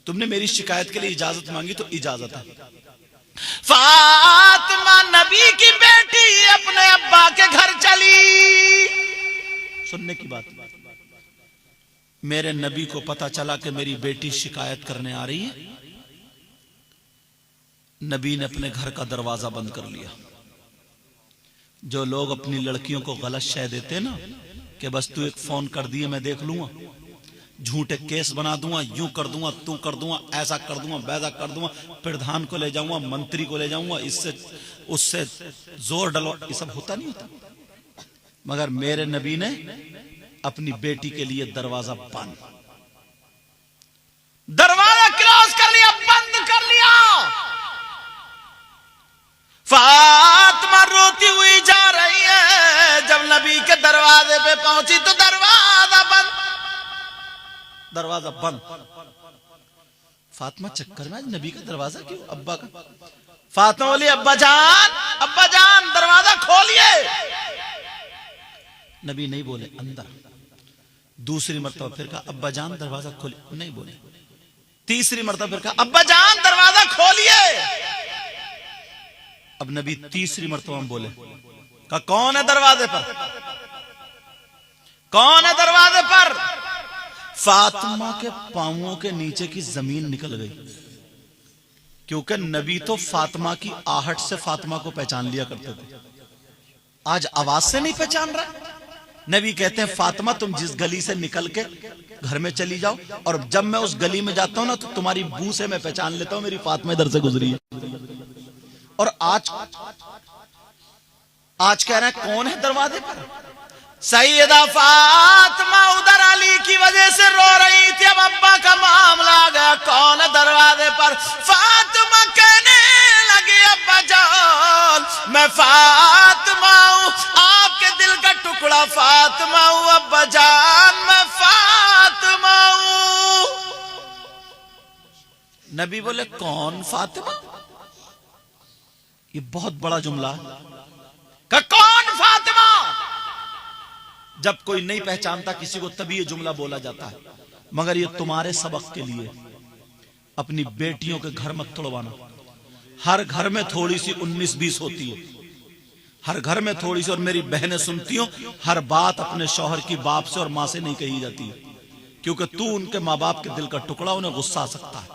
تم نے میری شکایت کے لیے اجازت مانگی تو اجازت ہے۔ فاطمہ نبی کی بیٹی اپنے ابا کے گھر چلی۔ سننے کی بات، میرے نبی کو پتا چلا کہ میری بیٹی شکایت کرنے آ رہی ہے، نبی نے اپنے گھر کا دروازہ بند کر لیا۔ جو لوگ اپنی لڑکیوں کو غلط شے دیتے نا کہ بس تو ایک فون کر دیے میں دیکھ لوں گا، جھوٹے کیس بنا دوں گا، یوں کر دوں گا، تو کر دوں گا، ایسا کر دوں گا، ویسا کر دوں گا، پردھان کو لے جاؤں گا، منتری کو لے جاؤں گا، اس سے زور ڈلو، یہ سب ہوتا نہیں ہوتا۔ مگر میرے نبی نے اپنی بیٹی کے لیے دروازہ بند، دروازہ کلوز کر لیا، بند کر لیا۔ فاطمہ روتی ہوئی جا رہی ہے، جب نبی کے دروازے پہ پہنچی تو دروازہ بند، دروازہ بند۔ فاطمہ چکر میں نبی کا دروازہ کیوں، ابا کا؟ فاطمہ بولی ابا جان دروازہ کھولیے۔ نبی نہیں بولے اندر۔ دوسری مرتبہ پھر کہا ابا جان دروازہ کھولیے، نہیں بولے۔ تیسری مرتبہ پھر کہا ابا جان دروازہ کھولیے۔ اب نبی تیسری مرتبہ بولے، کہا کون ہے دروازے پر، کون ہے دروازے پر؟ فاطمہ کے پاؤں کے نیچے کی زمین نکل گئی، کیونکہ نبی تو فاطمہ کی آہٹ سے فاطمہ کو پہچان لیا کرتے تھے، آج آواز سے نہیں پہچان رہا۔ نبی کہتے ہیں فاطمہ تم جس گلی سے نکل کے گھر میں چلی جاؤ، اور جب میں اس گلی میں جاتا ہوں نا تو تمہاری بو سے میں پہچان لیتا ہوں میری فاطمہ ادھر سے گزری ہے۔ اور آج کہہ رہے ہیں کون ہے دروازے پر؟ سیدہ فاطمہ ادھر علی کی وجہ سے رو رہی تھی، اب ابا کا معاملہ آ گیا، کون ہے دروازے پر؟ فاطمہ کہنے لگی ابا جان میں فاطمہ ہوں، آپ کے دل کا ٹکڑا فاطمہ ہوں، ابا جان میں فاطمہ ہوں۔ نبی بولے کون فاطمہ؟ یہ بہت بڑا جملہ ہے کہ کون فاطمہ؟ جب کوئی نہیں پہچانتا کسی کو تبھی یہ جملہ بولا جاتا ہے، مگر یہ تمہارے سبق کے لیے۔ اپنی بیٹیوں کے گھر مت توڑوانا۔ ہر گھر میں تھوڑی سی 19-20 ہوتی ہے، ہر گھر میں تھوڑی سی، اور میری بہنیں سنتی ہوں، ہر بات اپنے شوہر کی باپ سے اور ماں سے نہیں کہی جاتی ہے، کیونکہ تو ان کے ماں باپ کے دل کا ٹکڑا، انہیں غصہ آ سکتا ہے۔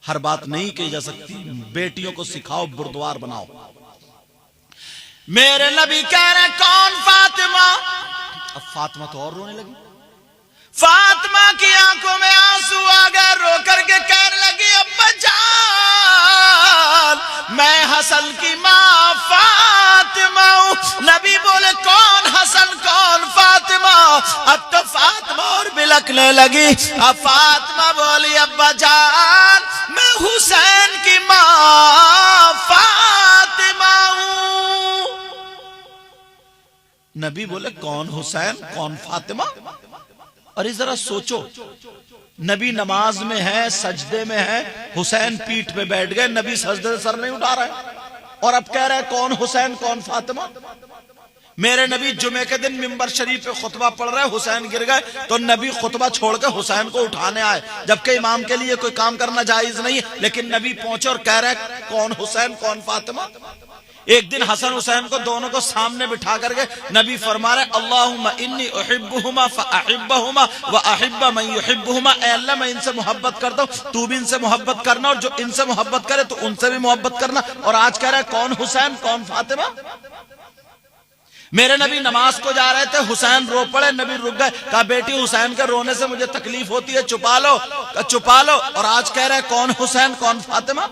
ہر بات نہیں کہی جا سکتی، بیٹیوں کو سکھاؤ، بردوار بناؤ۔ میرے نبی کہہ رہے ہیں کون فاطمہ؟ اب فاطمہ تو اور رونے لگی۔ فاطمہ کی آنکھوں میں آنسو آ گئے، رو کر کے کہنے لگی ابا جان میں حسن کی ماں فاطمہ ہوں۔ نبی بولے کون حسن کون فاطمہ؟ اب تو فاطمہ اور بلکنے لگی۔ اب فاطمہ بولی ابا جان میں حسین کی ماں نبی بولے کون حسین کون فاطمہ؟ اور اس ذرا سوچو، نبی نماز میں ہے، سجدے میں ہے، حسین پیٹھ پہ بیٹھ گئے، نبی سجدے سے سر نہیں اٹھا رہے اور اب کہہ رہے کون حسین کون فاطمہ؟ میرے نبی جمعے کے دن منبر شریف پہ خطبہ پڑھ رہے، حسین گر گئے تو نبی خطبہ چھوڑ کے حسین کو اٹھانے آئے، جبکہ امام کے لیے کوئی کام کرنا جائز نہیں ہے، لیکن نبی پہنچے اور کہہ رہے کون حسین کون فاطمہ؟ ایک دن حسن حسین کو دونوں کو سامنے بٹھا کر کے نبی فرما رہے اللہم انی احبہما فاحبہما واحب من یحبہما، اے اللہ میں ان سے محبت کرتا ہوں، تو بھی ان سے محبت کرنا، اور جو ان سے محبت کرے تو ان سے بھی محبت کرنا۔ اور آج کہہ رہے کون حسین کون فاطمہ؟ میرے نبی نماز کو جا رہے تھے، حسین رو پڑے، نبی رک گئے، کہا بیٹی حسین کے رونے سے مجھے تکلیف ہوتی ہے، چھپا لو، چھپا لو، اور آج کہہ رہے کون حسین کون فاطمہ؟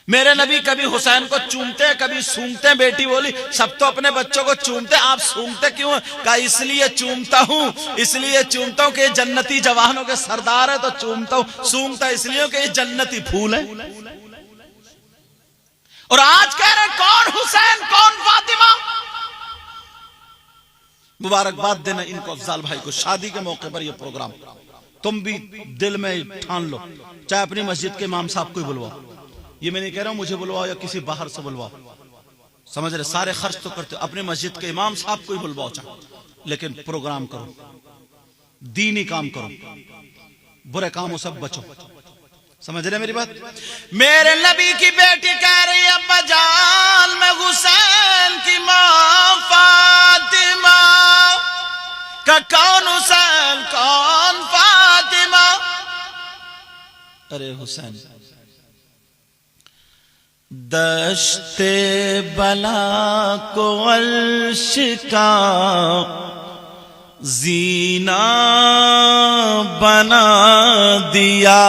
میرے نبی کبھی حسین کو چومتے کبھی سونگتے، بیٹی بولی سب تو اپنے بچوں کو چومتے، آپ سونگتے کیوں ہیں؟ کہا اس لیے چومتا ہوں، اس لیے چومتا ہوں کہ یہ جنتی جوانوں کے سردار ہے تو چومتا ہوں، سونگتا اس لیے کہ یہ جنتی پھول ہے۔ اور آج کہہ رہے کون حسین کون فاطمہ؟ مبارکباد دینا ان کو، افضال بھائی کو، شادی کے موقع پر یہ پروگرام تم بھی دل میں ٹھان لو، چاہے اپنی مسجد کے امام صاحب کو ہی بلواؤ، یہ میں نہیں کہہ رہا ہوں مجھے بلواؤ یا کسی باہر سے بلواؤ، سمجھ رہے، سارے خرچ تو کرتے، اپنے مسجد کے امام صاحب کو ہی بلواؤ چاہے، لیکن پروگرام کرو، دینی کام کرو، برے کاموں سے بچو، سمجھ رہے میری بات؟ میرے نبی کی بیٹی کہہ رہی ابا جان میں حسین کی ماں فاطمہ کا کون حسین کون فاطمہ؟ ارے حسین دشت بلا کو عرش کا زینہ بنا دیا،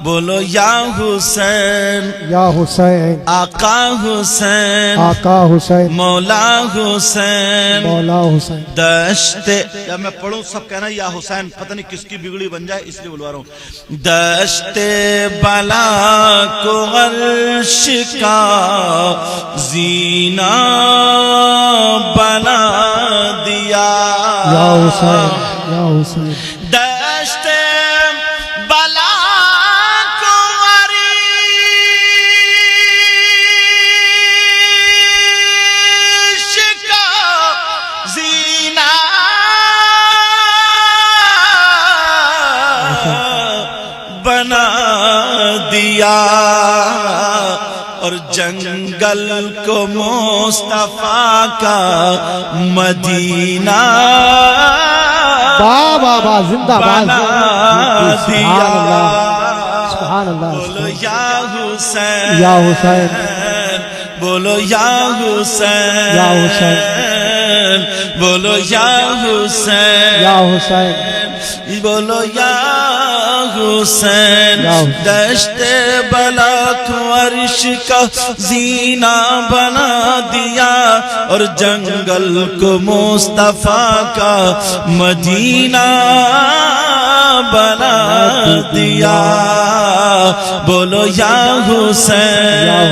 بولو یا حسین یا حسین آقا حسین آقا حسین مولا حسین مولا حسین۔ دشت، جب میں پڑھوں سب کہنا یا حسین، پتہ نہیں کس کی بگڑی بن جائے اس لیے بلوا رہا ہوں۔ دشت بلا کو عرش کا زینہ بنا دیا، یا حسین یا حسین۔ دشت بلا کو عرش کا زینہ بنا دیا، اور جنگل کو مصطفیٰ کا مدینہ بابا زندہ باد، دیا۔ سبحان اللہ، بولو یا حسین یا حسین بولو یا حسین یا حسین بولو یا حسین یا حسین بولو یا حسین۔ دشت بلا کو عرش کا زینہ بنا دیا، اور جنگل کو مصطفیٰ کا مدینہ بنا دیا، بولو یا حسین۔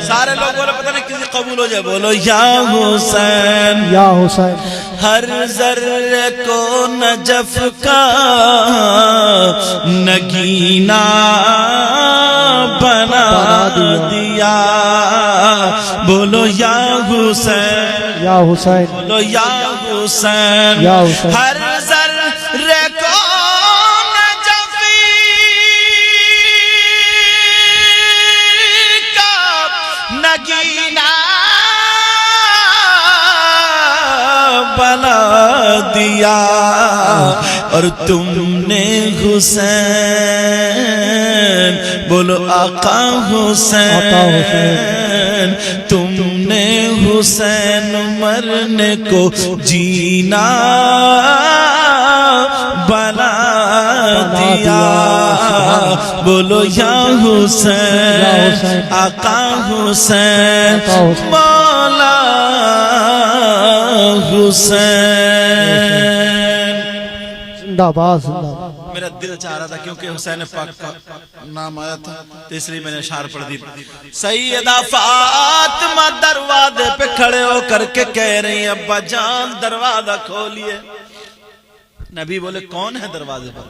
سارے لوگ بولو، پتہ نہیں کسی قبول ہو جائے، بولو یا حسین یا حسین۔ ہر ذرے کو نجف کا نگینہ بنا دیا، بولو یا حسین یا حسین بولو یا حسین یا حسین۔ ہر ذرے کو نجف کا نگینہ بنا دیا، اور تم نے حسین بولو آقا حسین، تم نے حسین مرنے کو جینا بنا دیا، بولو یا حسین آقا حسین مولا حسین۔ زندہ باد زندہ باد۔ میرا دل چاہ رہا تھا کیونکہ حسین پاک کا نام آیا تھا تو اس لیے میں نے اشعار پڑھ دی. سیدہ فاطمہ دروازے پہ کھڑے ہو کر کے کہہ رہی ہیں ابا جان دروازہ کھولیے. نبی بولے کون ہے دروازے پر؟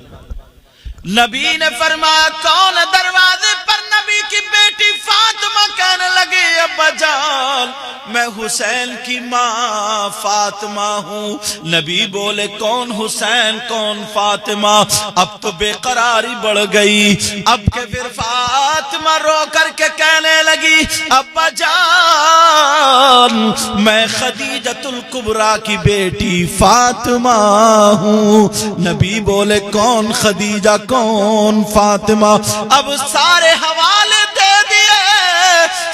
نبی نے فرمایا کون ہے دروازے پر؟ نبی کی بیٹی فاطمہ کہنے لگی ابا جان میں حسین کی ماں فاطمہ ہوں. نبی بولے کون حسین کون فاطمہ؟ اب تو بے قراری بڑھ گئی. اب کے پھر فاطمہ رو کر کے کہنے لگی ابا جان میں خدیجۃ الکبریٰ کی بیٹی فاطمہ ہوں. نبی بولے کون خدیجہ کون فاطمہ؟ اب سارے حوالے دے دیے,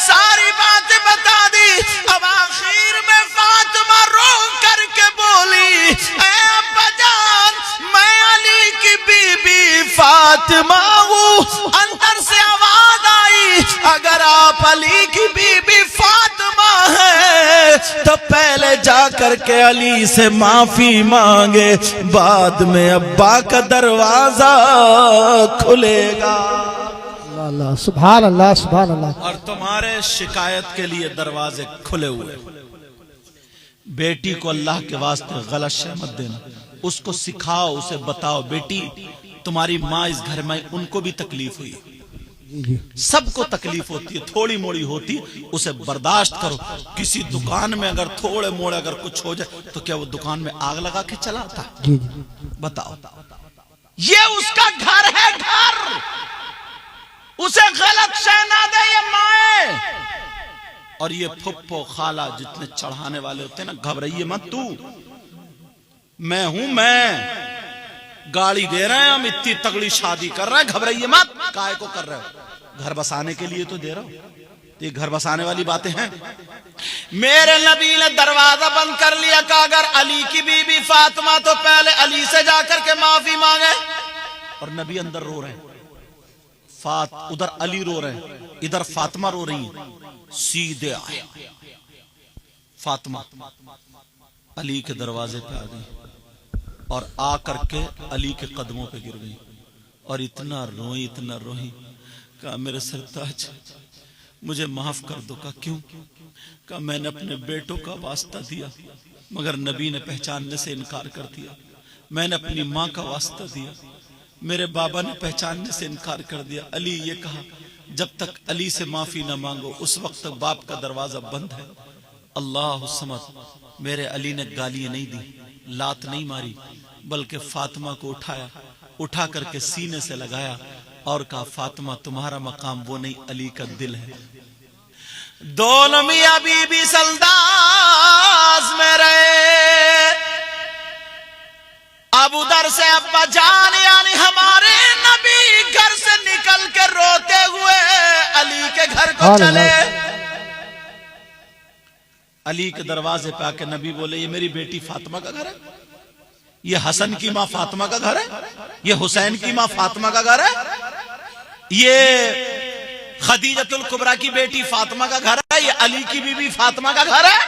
ساری باتیں بتا دی. اب آخر میں فاطمہ رو کر کے بولی اے ابا جان میں علی کی بی بی فاطمہ ہوں. اندر سے آواز آئی اگر آپ علی کی بی بی فاطمہ ہیں تو پہلے جا کر کے علی سے معافی مانگے, بعد میں ابا کا دروازہ کھلے گا. اللہ سبحان اللہ سبحان اللہ. اور تمہارے شکایت کے لیے دروازے کھلے ہوئے. بیٹی کو اللہ کے واسطے غلط شے مت دینا, اس کو سکھاؤ, اسے بتاؤ بیٹی تمہاری ماں اس گھر میں ان کو بھی تکلیف ہوئی, سب کو تکلیف ہوتی ہے, تھوڑی موڑی ہوتی, اسے برداشت کرو. کسی دکان میں اگر تھوڑے موڑے اگر کچھ ہو جائے تو کیا وہ دکان میں آگ لگا کے چلاتا؟ بتاؤ. یہ اس کا گھر ہے, گھر, اسے غلط شے نہ دے. یہ مائیں اور یہ پھپھو خالہ جتنے چڑھانے والے ہوتے ہیں نا, گھبرائیے مت. تو میں ہوں, میں گاڑی دے رہے ہیں, ہم اتنی تگڑی شادی کر رہے ہیں, گھبرائیے مت. کائے کو کر رہے ہو؟ گھر بسانے کے لیے تو دے رہا ہوں. یہ گھر بسانے والی باتیں ہیں. میرے نبی نے دروازہ بند کر لیا کہ اگر علی کی بی بی فاطمہ تو پہلے علی سے جا کر کے معافی مانگے. اور نبی اندر رو رہے ہیں, ادھر علی رو رہے ہیں, ادھر فاطمہ رو رہی ہیں. سیدھے آئے فاطمہ علی کے دروازے پہ آ گئی اور آ کر کے علی کے قدموں پہ گر گئی اور اتنا روئی کہا میرے سرتاج مجھے معاف کر دو. کہا کیوں؟ کہا میں نے اپنے بیٹوں کا واسطہ دیا مگر نبی نے پہچاننے سے انکار کر دیا. میں نے اپنی ماں کا واسطہ دیا, میرے بابا نے پہچاننے سے انکار کر دیا. علی یہ کہا جب تک علی سے معافی نہ مانگو اس وقت تک باپ کا دروازہ بند ہے. اللہ الصمد. میرے علی نے گالیاں نہیں دی, لات نہیں ماری, بلکہ فاطمہ کو اٹھایا, اٹھا کر کے سینے سے لگایا اور کہا فاطمہ تمہارا مقام وہ نہیں, علی کا دل ہے. دونوں میاں بی بی سلداز میں رہے. اب ادھر سے ابا جان یعنی ہمارے نبی گھر سے نکل کے روتے ہوئے علی کے گھر کو چلے. علی کے دروازے پہ آ کے نبی بولے یہ میری بیٹی فاطمہ کا گھر ہے, یہ حسن کی ماں فاطمہ کا گھر ہے, یہ حسین کی ماں فاطمہ کا گھر ہے, یہ خدیجۃ الکبریٰ کی بیٹی فاطمہ کا گھر ہے, یہ علی کی بیوی فاطمہ کا گھر ہے.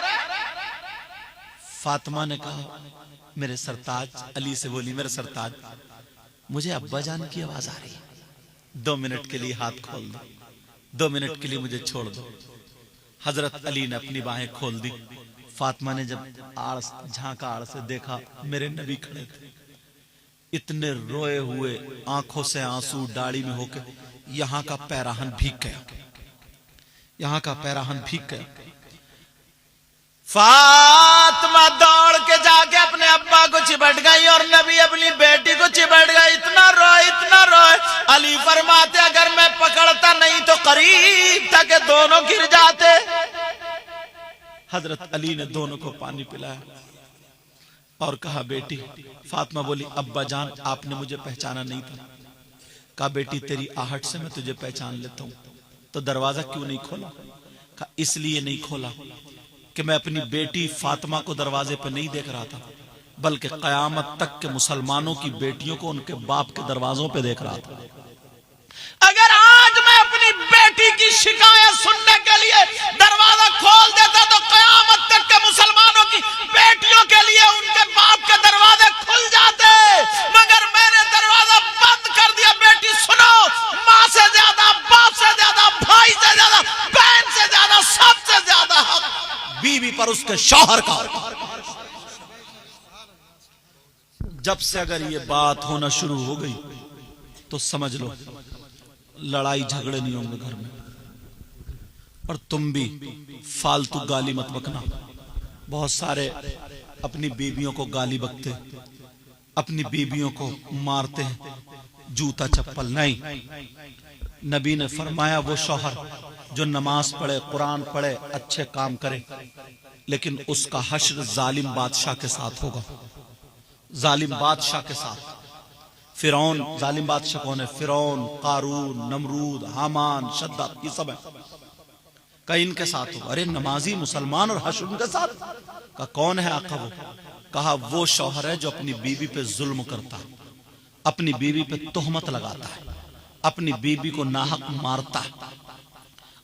فاطمہ نے کہا میرے سرتاج, علی سے بولی میرے سرتاج مجھے ابا جان کی آواز آ رہی ہے, 2 منٹ کے لیے ہاتھ کھول دو, 2 منٹ کے لیے مجھے چھوڑ دو. حضرت علی نے اپنی باہیں کھول دی. فاطمہ نے جب جھانکا آڑ سے دیکھا میرے نبی کھڑے تھے, اتنے روئے ہوئے, آنکھوں سے آنسو داڑھی میں ہو کے یہاں کا پیراہن بھیگ گیا, یہاں کا پیراہن بھیگ گیا. فاطمہ دوڑ کے جا کے اپنے ابا کو چپٹ گئی اور نبی اپنی بیٹی کو چپٹ گئی. اتنا روئے. علی فرماتے اگر میں پکڑتا نہیں تو قریب تھا کہ دونوں گر جاتے. حضرت علی نے دونوں کو پانی پلایا اور کہا بیٹی. فاطمہ بولی ابا جان آپ نے مجھے پہچانا نہیں تھا. کہا بیٹی تیری آہٹ سے میں تجھے پہچان لیتا ہوں, تو دروازہ کیوں نہیں کھولا؟ کہا اس لیے نہیں کھولا کہ میں اپنی بیٹی فاطمہ کو دروازے پہ نہیں دیکھ رہا تھا, بلکہ قیامت تک کے مسلمانوں کی بیٹیوں کو ان کے باپ کے دروازوں پہ دیکھ رہا تھا. اگر آج میں اپنی بیٹی کی شکایت سننے کے لیے دروازہ کھول دیتا تو قیامت تک کے مسلمانوں کی بیٹیوں کے لیے ان کے باپ کے دروازے کھل جاتے, مگر میں نے دروازہ بیوی پر اس کے شوہر کا۔ جب سے اگر یہ بات ہونا شروع ہو گئی تو سمجھ لو لڑائی جھگڑے نہیں ہوں گے گھر میں۔ اور تم بھی فالتو گالی مت بکنا۔ بہت سارے اپنی بیویوں کو گالی بکتے، اپنی بیویوں کو مارتے ہیں، جوتا چپل نہیں۔ نبی نے فرمایا وہ شوہر جو نماز پڑھے، قرآن پڑھے، اچھے کام کرے، لیکن اس کا حشر ظالم بادشاہ کے ساتھ ہوگا، ظالم بادشاہ کے ساتھ۔ فرعون، ظالم بادشاہ کون ہے؟ فرعون، قارون، نمرود، حامان، شداد، یہ سب ہے۔ کہ ان کے ساتھ ہوگا۔ ارے نمازی مسلمان اور حشر ان کے ساتھ؟ کہ کون ہے آقا وہ؟ کہا وہ شوہر ہے جو اپنی بیوی پہ ظلم کرتا ہے، اپنی بیوی پہ تہمت لگاتا ہے، اپنی بیوی کو ناحق مارتا ہے،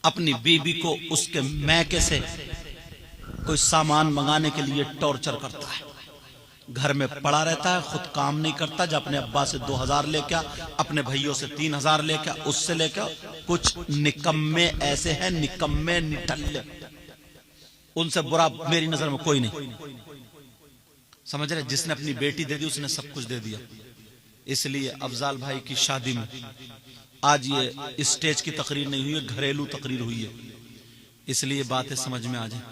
اپنی بیوی کو اس کے میکے سے کوئی سامان منگانے کے لیے ٹارچر کرتا ہے، گھر میں پڑا رہتا ہے، خود کام نہیں کرتا، جب اپنے ابا سے 2000 لے کے اپنے بھائیوں سے 3000 لے کے اس سے لے کے۔ کچھ نکمے ایسے ہیں، نکمے نٹھلے، ان سے برا میری نظر میں کوئی نہیں۔ سمجھ رہے؟ جس نے اپنی بیٹی دے دی اس نے سب کچھ دے دیا۔ اس لیے افضال بھائی کی شادی میں آج یہ اسٹیج کی تقریر نہیں ہوئی ہے، گھریلو تقریر ہوئی ہے، اس لیے باتیں سمجھ میں آ جائیں۔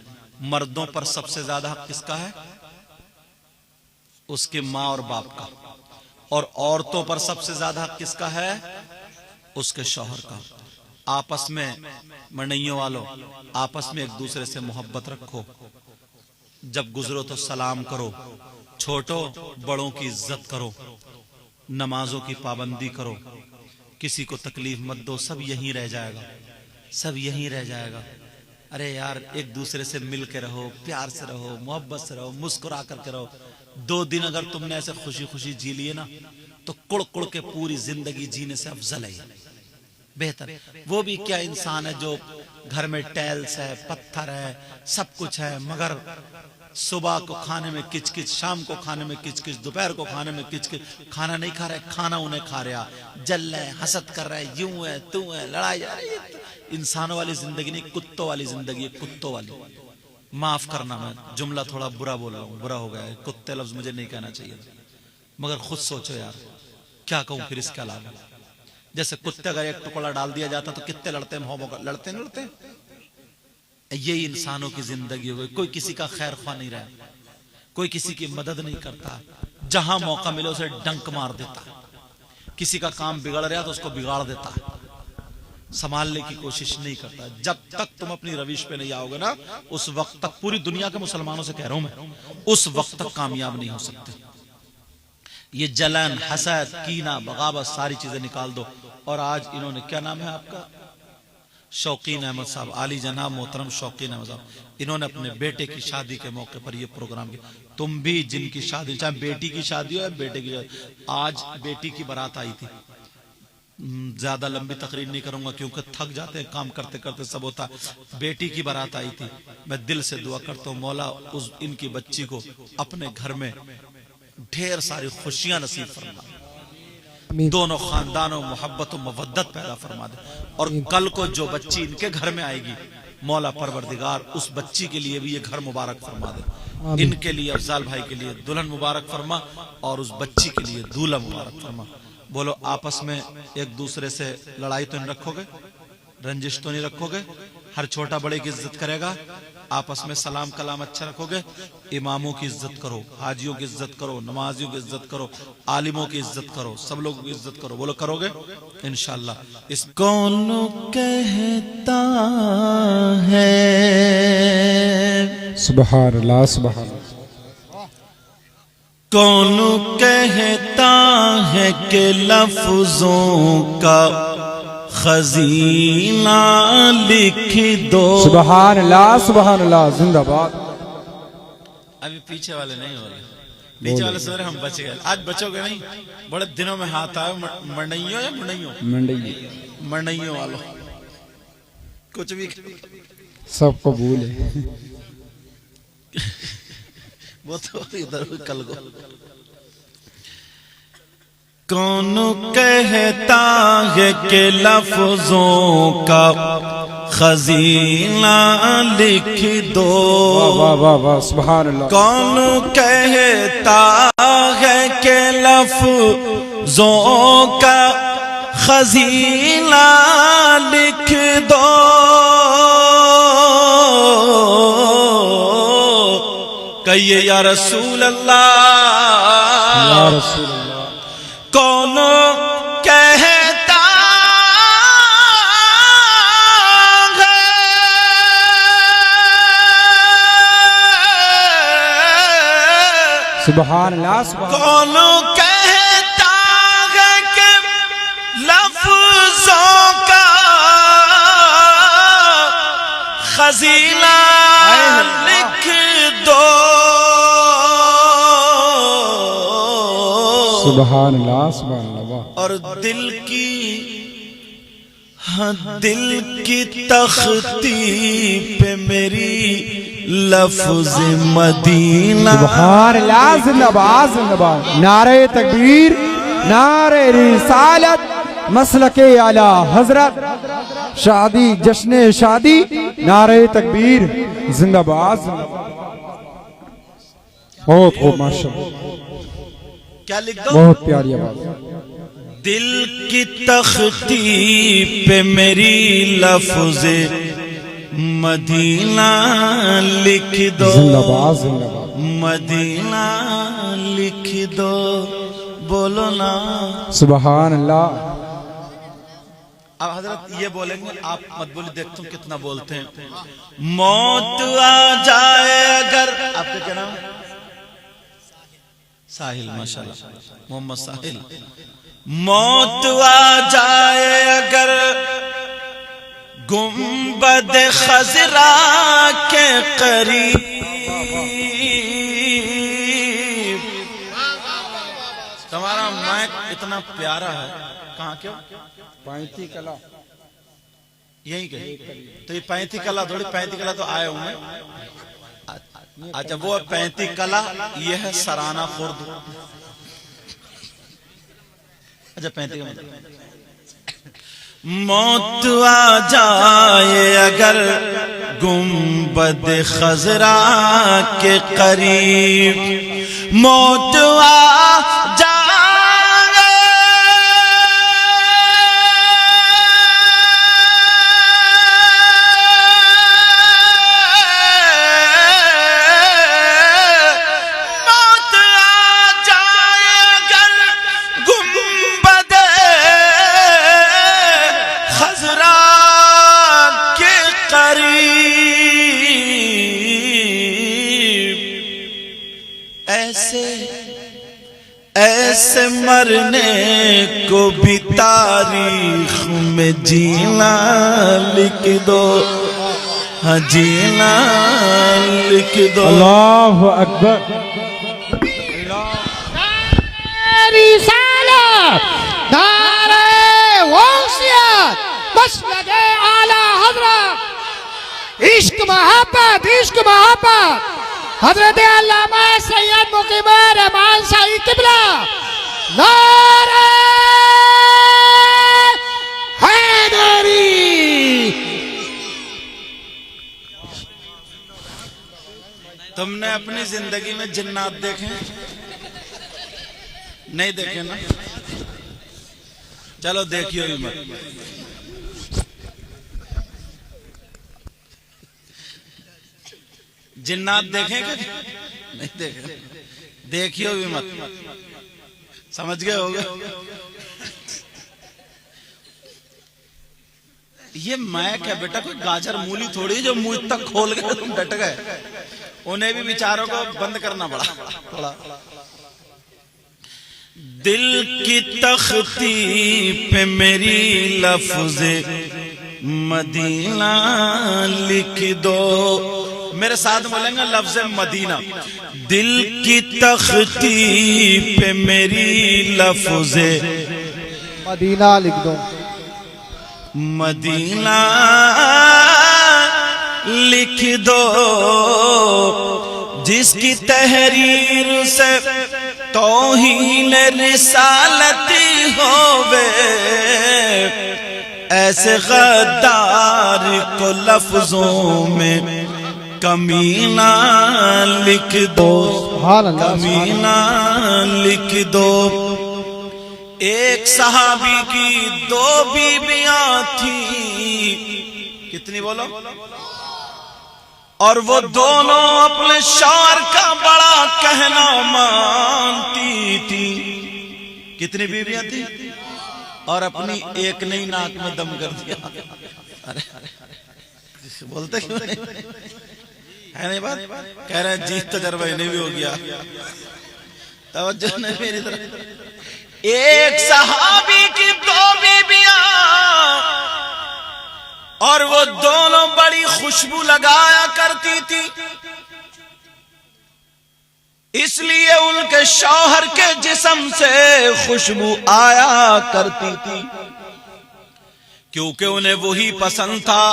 مردوں پر سب سے زیادہ حق کس کا ہے؟ اس کے ماں اور باپ کا۔ اور عورتوں پر سب سے زیادہ حق کس کا ہے؟ اس کے شوہر کا۔ آپس میں منڈیوں والوں، آپس میں ایک دوسرے سے محبت رکھو، جب گزرو تو سلام کرو، چھوٹوں بڑوں کی عزت کرو، نمازوں کی پابندی کرو، کسی کو تکلیف مت دو، سب یہیں رہ جائے گا، سب یہیں رہ جائے گا۔ ارے یار ایک دوسرے سے مل کے رہو، پیار سے رہو، محبت سے رہو، مسکرا کر کے رہو۔ 2 دن اگر تم نے ایسے خوشی خوشی جی لیے نا تو کڑ کڑ کے پوری زندگی جینے سے افضل ہے، بہتر۔ وہ بھی کیا انسان ہے جو گھر میں ٹائلس ہے، پتھر ہے، سب کچھ ہے، مگر صبح کو کھانے میں کچ کچ، شام کو کھانے میں کچ کچ، دوپہر کو کھانے میں کچ کچ، کھانا نہیں کھا رہے، کھانا انہیں کھا رہا، جل رہے، حسد کر رہے، یوں ہے تو ہے، لڑائی۔ انسانوں والی زندگی نہیں، کتوں والی زندگی ہے، کتوں والی۔ معاف کرنا میں جملہ تھوڑا برا بول رہا ہوں، برا ہو گیا ہے، کتے لفظ مجھے نہیں کہنا چاہیے، مگر خود سوچو یار کیا کہوں پھر اس کے علاوہ۔ جیسے کتے اگر ایک ٹکڑا ڈال دیا جاتا تو کتنے لڑتے ہیں، محبت کا لڑتے نہیں لڑتے۔ یہی انسانوں کی زندگی ہوئی، کوئی کسی کا خیر خواہ نہیں رہا، کوئی کسی کی مدد نہیں کرتا، جہاں موقع ملے اسے ڈنک مار دیتا، کسی کا کام بگڑ رہا تو اس کو بگاڑ دیتا، سنبھالنے کی کوشش نہیں کرتا۔ جب تک تم اپنی روش پہ نہیں آؤ گے نا، اس وقت تک، پوری دنیا کے مسلمانوں سے کہہ رہا ہوں میں، اس وقت تک کامیاب نہیں ہو سکتے۔ یہ جلن، حسد، کینہ، بغاوت، ساری چیزیں نکال دو۔ اور آج انہوں نے، کیا نام ہے آپ کا؟ شوقین احمد صاحب، عالی جناب محترم شوقین احمد صاحب، انہوں نے اپنے بیٹے کی شادی کے موقع پر یہ پروگرام کیا۔ تم بھی جن کی شادی، چاہے بیٹی کی شادی ہو یا بیٹے کی شادی، آج بیٹی کی بارات آئی تھی۔ زیادہ لمبی تقریر نہیں کروں گا کیونکہ تھک جاتے ہیں کام کرتے کرتے، سب ہوتا ہے۔ بیٹی کی بارات آئی تھی، میں دل سے دعا کرتا ہوں مولا ان کی بچی کو اپنے گھر میں ڈھیر ساری خوشیاں نصیب فرما، دونوں خاندانوں محبت و مودت پیدا فرما دے۔ اور کل کو جو بچی ان کے گھر میں آئے گی، مولا پروردگار اس بچی کے لیے بھی یہ گھر مبارک فرما دے، ان کے لیے، افضال بھائی کے لیے دلہن مبارک فرما، اور اس بچی کے لیے دولہا مبارک فرما۔ بولو آپس میں ایک دوسرے سے لڑائی تو نہیں رکھو گے، رنجش تو نہیں رکھو گے، ہر چھوٹا بڑے کی عزت کرے گا، آپس میں سلام کلام اچھا رکھو گے، اماموں کی عزت کرو، حاجیوں کی عزت کرو، نمازیوں کی عزت کرو، عالموں کی عزت کرو، سب لوگوں کی عزت کرو۔ بولو کرو گے انشاءاللہ۔ اس کون کہتا ہے، سبحان اللہ، سبحان اللہ، کون کہتا ہے کہ لفظوں کا خزینہ لکھ دو۔ سبحان اللہ، سبحان اللہ، زندہ باد۔ ابھی پیچھے والے نہیں ہو رہے، پیچھے والے سورے ہم بچ گئے، آج بچو گے نہیں، بڑے دنوں میں ہاتھ آئے، منڈیوں یا منڈیوں، منڈیوں والوں کچھ بھی سب قبول ہے۔ وہ تو ادھر کل کو کون کہتا ہے کہ لفظوں کا خزینہ لکھ دو. واہ واہ واہ سبحان اللہ. کون کہتا ہے کہ لفظوں کا خزینہ لکھ دو. کہیے یا رسول اللہ یا رسول اللہ. کون کہتا ہے سبحان اللہ سبحان. کون کہتا ہے کہ لفظوں کا خزینہ لکھ دو. سبحان اللہ سبحان اللہ. اور دل کی تختی پہ میری لفظ مدینہ. سبحان اللہ زندہ باد زندہ باد. نعرہ تکبیر نعرہ رسالت مسلک اعلی حضرت شادی جشن شادی نعرہ تکبیر زندہ باد زندہ باد. بہت خوب ماشاءاللہ. کیا لکھ دو؟ بہت پیاری آواز. دل کی تختی پہ میری لفظ مدینہ لکھ دو. زندہ باد زندہ باد. مدینہ لکھ دو. بولو نا. سبحان اللہ. اب حضرت یہ بولیں گے آپ مت بولی، دیکھتا ہوں کتنا بولتے ہیں. موت آ جائے اگر. آپ کا کیا نام؟ ساحل. ماشاءاللہ محمد ساحل. موت آ جائے اگر گنبد خضرا کے قریب. تمہارا مائک اتنا پیارا ہے. کہاں کیوں؟ پینتی کلا یہی کہ تو یہ 35 کلا تھوڑی 35 کلا تو آئے ہوں میں. اچھا وہ 35 کلا یہ ہے سرانہ خورد. اچھا 35 کلا. موت آ جائے اگر گنبد خضرا کے قریب. موت آ جائے ایسے مرنے کو بھی تاریخ میں جینا لکھ دو. ہاں جینا لکھ دو. اللہ اکبر. رسالت نعرہ غوثیت مسلک اعلی حضرت. عشق محبت عشق محبت حضرت علامہ سید مقیم رحمان شاہی قبلہ. نعرہ حیدری. تم نے اپنی زندگی میں جنات دیکھیں؟ نہیں دیکھے نا؟ چلو دیکھیو ہی مت. جنات دیکھیں کہ نہیں دیکھے؟ دیکھیو بھی مت. سمجھ گئے ہوگے؟ یہ مائک ہے بیٹا، کوئی گاجر مولی تھوڑی جو منہ تک کھول گئے تم ڈٹ گئے. انہیں بھی بیچاروں کو بند کرنا پڑا تھوڑا. دل کی تختی پہ میری لفظ مدینہ لکھ دو. میرے ساتھ بولیں گے لفظ مدینہ. دل کی تختی پہ میری لفظ مدینہ لکھ دو. مدینہ لکھ دو. جس کی تحریر سے توہین رسالت ہووے، ایسے غدار کو لفظوں میں کمینہ لکھ دو، کمینہ لکھ دو۔ ایک صحابی کی دو بیویاں تھیں، کتنی بولو؟ اور وہ دونوں اپنے شوہر کا بڑا کہنا مانتی تھی۔ کتنی بیویاں تھیں؟ اور اپنی ایک نئی ناک میں دم کر دیا۔ بولتے کیوں نہیں ہے؟ نہیں بات کہہ رہے ہیں جی تجربہ انہیں بھی ہو گیا، توجہ نہیں میری طرف۔ ایک صحابی کی دو بیویاں اور وہ دونوں بڑی خوشبو لگایا کرتی تھی، اس لیے ان کے شوہر کے جسم سے خوشبو آیا کرتی تھی، کیونکہ انہیں وہی پسند تھا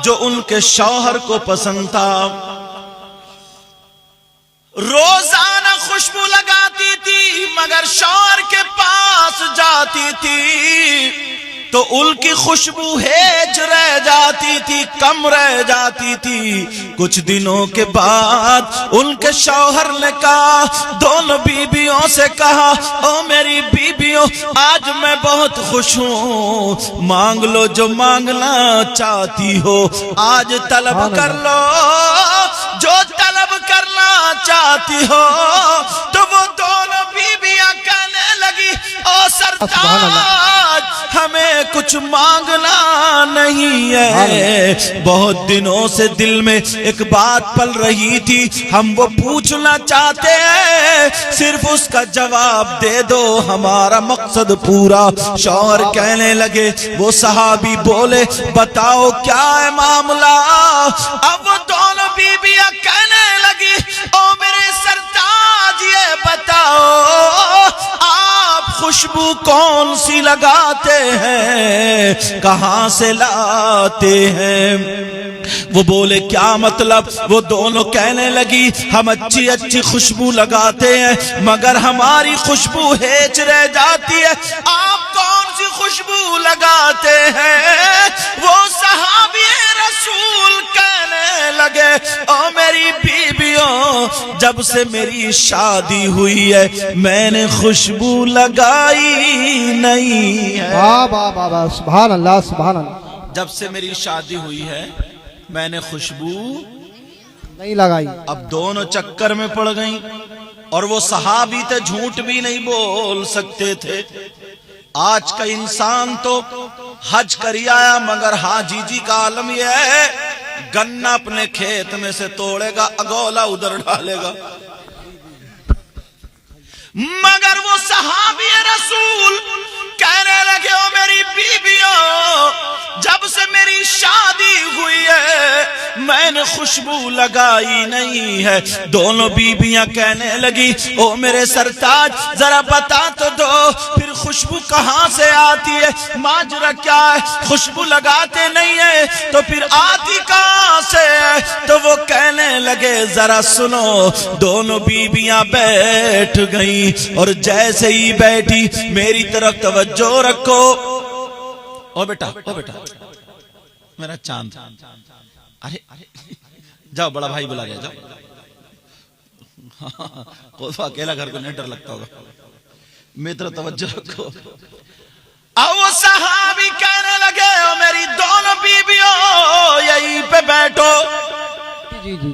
جو ان کے شوہر کو پسند تھا۔ روزانہ خوشبو لگاتی تھی، مگر شوہر کے پاس جاتی تھی تو ان کی خوشبو ہیج رہ جاتی تھی، کم رہ جاتی تھی۔ کچھ دنوں کے بعد ان کے شوہر نے کہا، دونوں بیویوں سے کہا، او میری بیویوں، آج میں بہت خوش ہوں، مانگ لو جو مانگنا چاہتی ہو، آج طلب کر لو جو طلب کرنا چاہتی ہو۔ تو وہ دونوں بیویاں کہنے لگی، او سرتاج، ہمیں کچھ مانگنا نہیں ہے، بہت دنوں سے دل میں ایک بات پل رہی تھی، ہم وہ پوچھنا چاہتے ہیں، صرف اس کا جواب دے دو، ہمارا مقصد پورا۔ شوہر کہنے لگے، وہ صحابی بولے، بتاؤ کیا ہے معاملہ؟ اب وہ دونوں بیویاں کہنے لگی، او میرے سرتاج یہ بتاؤ، آپ خوشبو کون سی لگاتے ہیں، کہاں سے لاتے ہیں؟ وہ بولے کیا مطلب؟ وہ دونوں کہنے لگی، ہم اچھی اچھی خوشبو لگاتے ہیں مگر ہماری خوشبو ہیج رہ جاتی ہے، آپ کون سی خوشبو لگاتے ہیں؟ وہ صحابی رسول کہنے لگے، او میری بیویوں، جب سے میری شادی ہوئی ہے میں نے خوشبو لگائی نہیں ہے۔ سبحان اللہ سبحان اللہ۔ جب سے میری شادی ہوئی ہے میں نے خوشبو نہیں لگائی۔ اب دونوں چکر میں پڑ گئیں، اور وہ صحابی تھے، جھوٹ بھی نہیں بول سکتے تھے۔ آج کا انسان تو حج کری آیا مگر حاجی جی کا عالم یہ ہے، گنا اپنے کھیت میں سے توڑے گا، اگولا ادھر ڈالے گا۔ مگر وہ صحابی رسول کہنے لگے، او میری بیویوں، جب سے میری شادی ہوئی ہے میں نے خوشبو لگائی نہیں ہے۔ دونوں بیویاں کہنے لگی، او میرے سرتاج ذرا بتا تو دو، پھر خوشبو کہاں سے آتی ہے، ماجرا کیا ہے؟ خوشبو لگاتے نہیں ہے تو پھر آتی کہاں سے ہے؟ تو وہ کہنے لگے، ذرا سنو۔ دونوں بیویاں بیٹھ گئیں، اور جیسے ہی بیٹھی، میری طرف توجہ رکھو، او بیٹا میرا چاند، ارے جاؤ بڑا بھائی بلا گیا، جاؤ اکیلا گھر کو نہیں ڈر لگتا ہوگا، میری طرف توجہ رکھو۔ اب وہ صحابی کہنے لگے، او میری دونوں بیویوں یہیں پہ بیٹھو۔ جی جی۔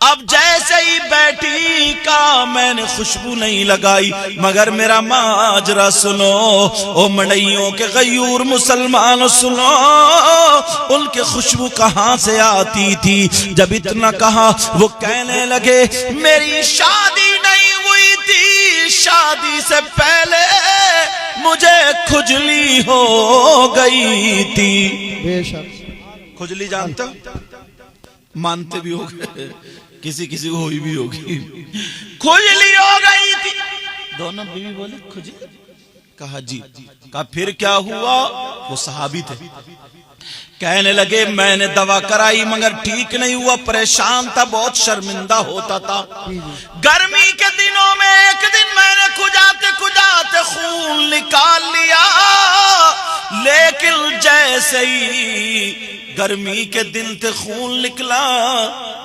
اب جیسے ہی بیٹھی کا میں نے خوشبو نہیں لگائی، مگر میرا ماجرا سنو، او مڑیوں کے غیور مسلمان سنو، ان کے خوشبو کہاں سے آتی تھی؟ جب اتنا کہا وہ کہنے لگے، میری شادی نہیں ہوئی تھی، شادی سے پہلے مجھے کھجلی ہو گئی تھی۔ بے شک۔ کھجلی جانتے ہو؟ مانتے بھی ہو گئے، کسی کسی کو ہوئی بھی ہوگی، کھجلی ہو گئی تھی۔ دونوں بیوی بولے کھجلی؟ کہا جی۔ کہا پھر کیا ہوا؟ وہ صحابی تھے، کہنے لگے میں نے دوا کرائی مگر ٹھیک نہیں ہوا، پریشان تھا، بہت شرمندہ ہوتا تھا۔ گرمی کے دنوں میں ایک دن میں نے کھجاتے کھجاتے خون نکال لیا، لیکن جیسے ہی گرمی کے دن تھے خون نکلا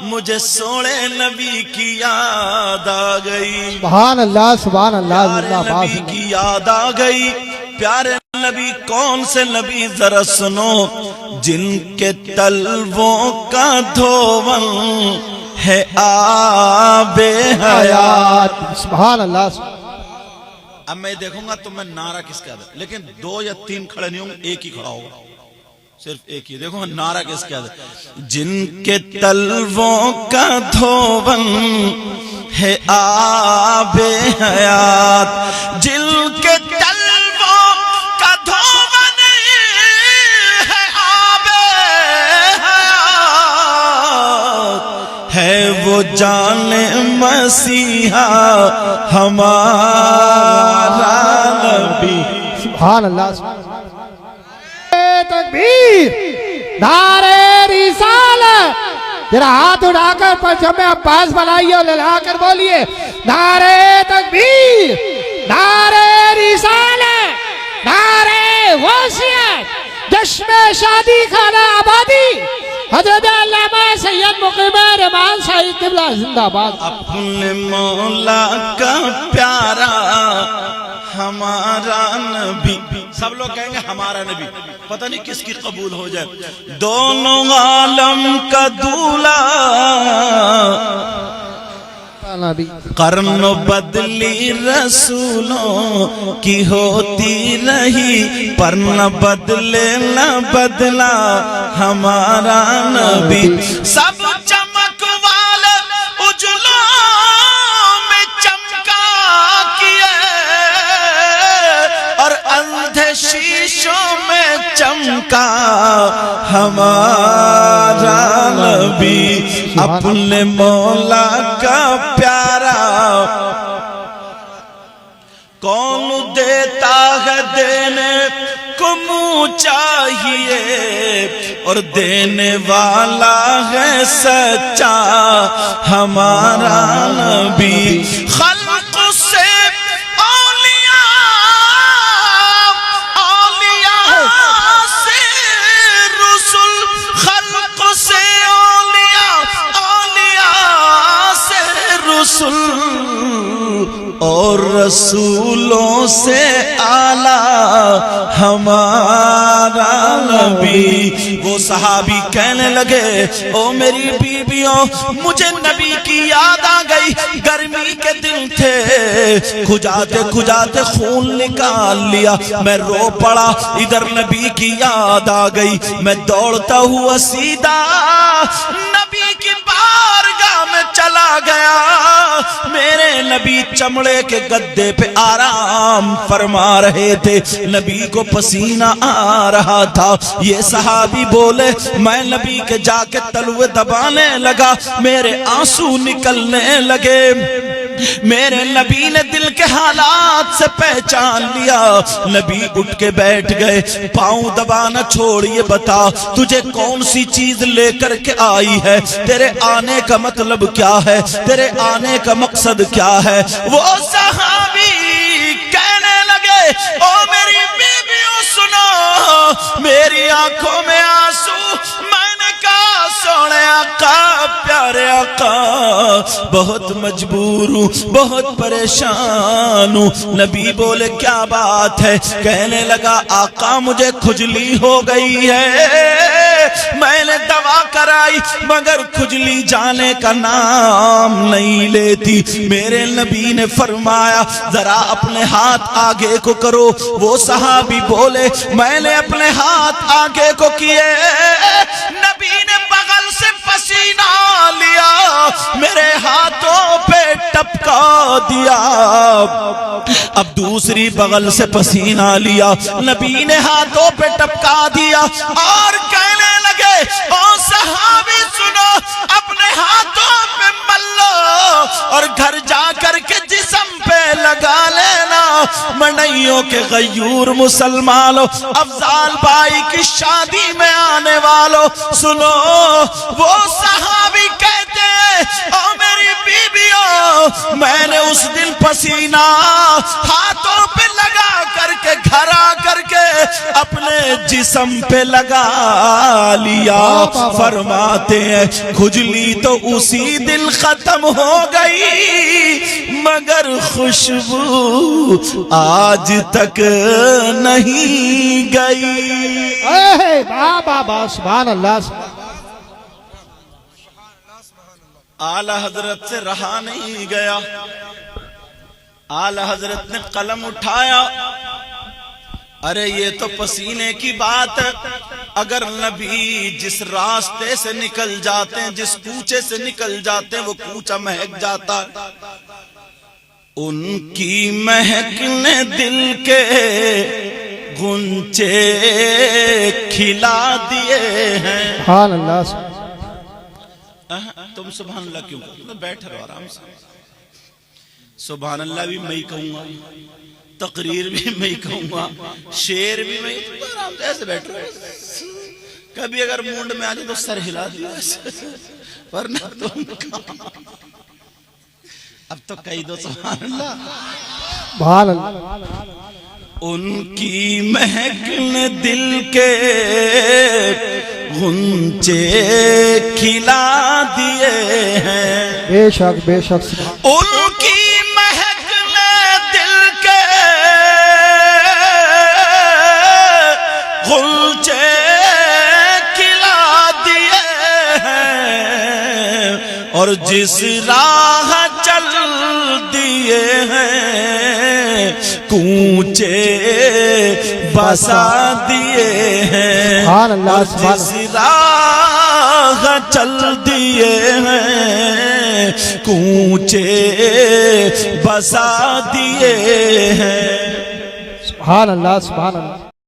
مجھے سوڑے نبی کی یاد آ گئی سبحان اللہ سبحان اللہ پیارے زندہ باد نبی کی یاد آ گئی پیارے نبی کون سے نبی ذرا سنو جن کے تلووں کا دھون ہے آب حیات سبحان اللہ اب میں دیکھوں گا تو میں نعرہ کس کا دے لیکن 2 یا 3 کھڑے نہیں ہوں گے ایک ہی کھڑا ہوگا صرف ایک ہی دیکھو نعرہ کس کا دے جن کے تلووں کا دھون ہے آب حیات جن کے تلووں کا دھون ہے آب حیات ہے وہ جان مسیحا ہمارا نبی سبحان اللہ تکبیر نعرہ رسالت ذرا ہاتھ اٹھا کر پرچم عباس بلائیے اور للا کر بولیے نعرہ تکبیر نعرہ رسالت نعرہ غوثیت جشن شادی خانہ آبادی حضرت علامہ سید مقیم رحمان صاحب قبلہ زندہ باد اپنے مولا کا پیارا ہمارا نبی سب لوگ کہیں گے ہمارا نبی پتہ نہیں کس کی قبول ہو جائے دونوں عالم کا دولہ قرن بدلی رسولوں کی ہوتی رہی پر نہ بدلے نہ بدلا ہمارا نبی سب چمک والے اجلوں میں چمکا کیے اور اندھے شیشوں میں چمکا ہمارا نبی اپنے مولا کا پیارا کون دیتا ہے دینے کو منہ چاہیے اور دینے والا ہے سچا ہمارا نبی خلق سے اور رسولوں سے اعلیٰ ہمارا نبی وہ صحابی کہنے لگے او میری بیویوں مجھے نبی کی یاد آ گئی گرمی کے دن تھے کھجاتے کھجاتے خون نکال لیا میں رو پڑا ادھر نبی کی یاد آ گئی میں دوڑتا ہوا سیدھا نبی کی بارگاہ میں چلا گیا میرے نبی چمڑے کے گدے پہ آرام فرما رہے تھے نبی کو پسینہ آ رہا تھا یہ صحابی بولے میں نبی کے جا کے تلوے دبانے لگا میرے آنسو نکلنے لگے میرے نبی نے دل کے حالات سے پہچان لیا نبی اٹھ کے بیٹھ گئے پاؤں دبانا چھوڑیے بتا تجھے کون سی چیز لے کر کے آئی ہے تیرے آنے کا مطلب کیا ہے تیرے آنے کا مقصد کیا ہے وہ صحابی کہنے لگے او میری بیویوں سنو میری آنکھوں میں آنسو میں نے کہا سونے آقا پیارے آقا بہت مجبور ہوں بہت پریشان ہوں نبی بولے کیا بات ہے کہنے لگا آقا مجھے کھجلی ہو گئی ہے میں نے دوا کرائی مگر کھجلی جانے کا نام نہیں لیتی میرے نبی نے فرمایا ذرا اپنے ہاتھ آگے کو کرو وہ صحابی بولے میں نے اپنے ہاتھ آگے کو کیے نبی نے بغل سے پسینہ لیا میرے ہاتھوں پہ ٹپکا دیا اب دوسری بغل سے پسینہ لیا نبی نے ہاتھوں پہ ٹپکا دیا اور کہنے لگے او صحابی سنو اپنے ہاتھوں پہ مل لو اور گھر جا کر کے جسم پہ لگا لینا منڈیوں کے غیور مسلمانوں افضال بھائی کی شادی میں آنے والوں سنو وہ صحابی کہتے ہیں او میری بیویوں میں نے اس دن پسینہ ہاتھوں پہ لگا کر کے گھر آ کر کے اپنے جسم پہ لگا لیا، فرماتے ہیں کھجلی تو اسی دن ختم ہو گئی مگر خوشبو آج تک نہیں گئی۔ بابا سبحان اللہ۔ اعلی حضرت سے رہا نہیں گیا، اعلی حضرت نے قلم اٹھایا، ارے یہ تو پسینے کی بات ہے، اگر نبی جس راستے سے نکل جاتے ہیں، جس کوچے سے نکل جاتے ہیں، وہ کوچہ مہک جاتا ہے۔ ان کی مہک نے دل کے غنچے کھلا دیے ہیں۔ سبحان اللہ۔ تم سبحان اللہ کیوں کہتے؟ بیٹھ رہو آرام سے۔ سبحان اللہ بھی میں ہی کہوں گا، تقریر بھی میں ہی کہوں گا، شعر بھی میں ہی، آرام سے ایسے بیٹھ رہو۔ کبھی اگر مونڈ میں آ جائے تو سر ہلا دیا، ورنہ تم اب تو کہی دو سبحان اللہ۔ سبحان اللہ۔ ان کی مہک نے دل کے غنچے کھلا دیے ہیں، بے شک بے شک۔ ان کی مہک نے دل کے غنچے کھلا دیے ہیں، اور جس راہ چل دیے ہیں کوچے بسا دیے ہیں، اور جس راہ چل دیے ہیں کوچے بسا دیے ہیں۔ سبحان اللہ سبحان اللہ۔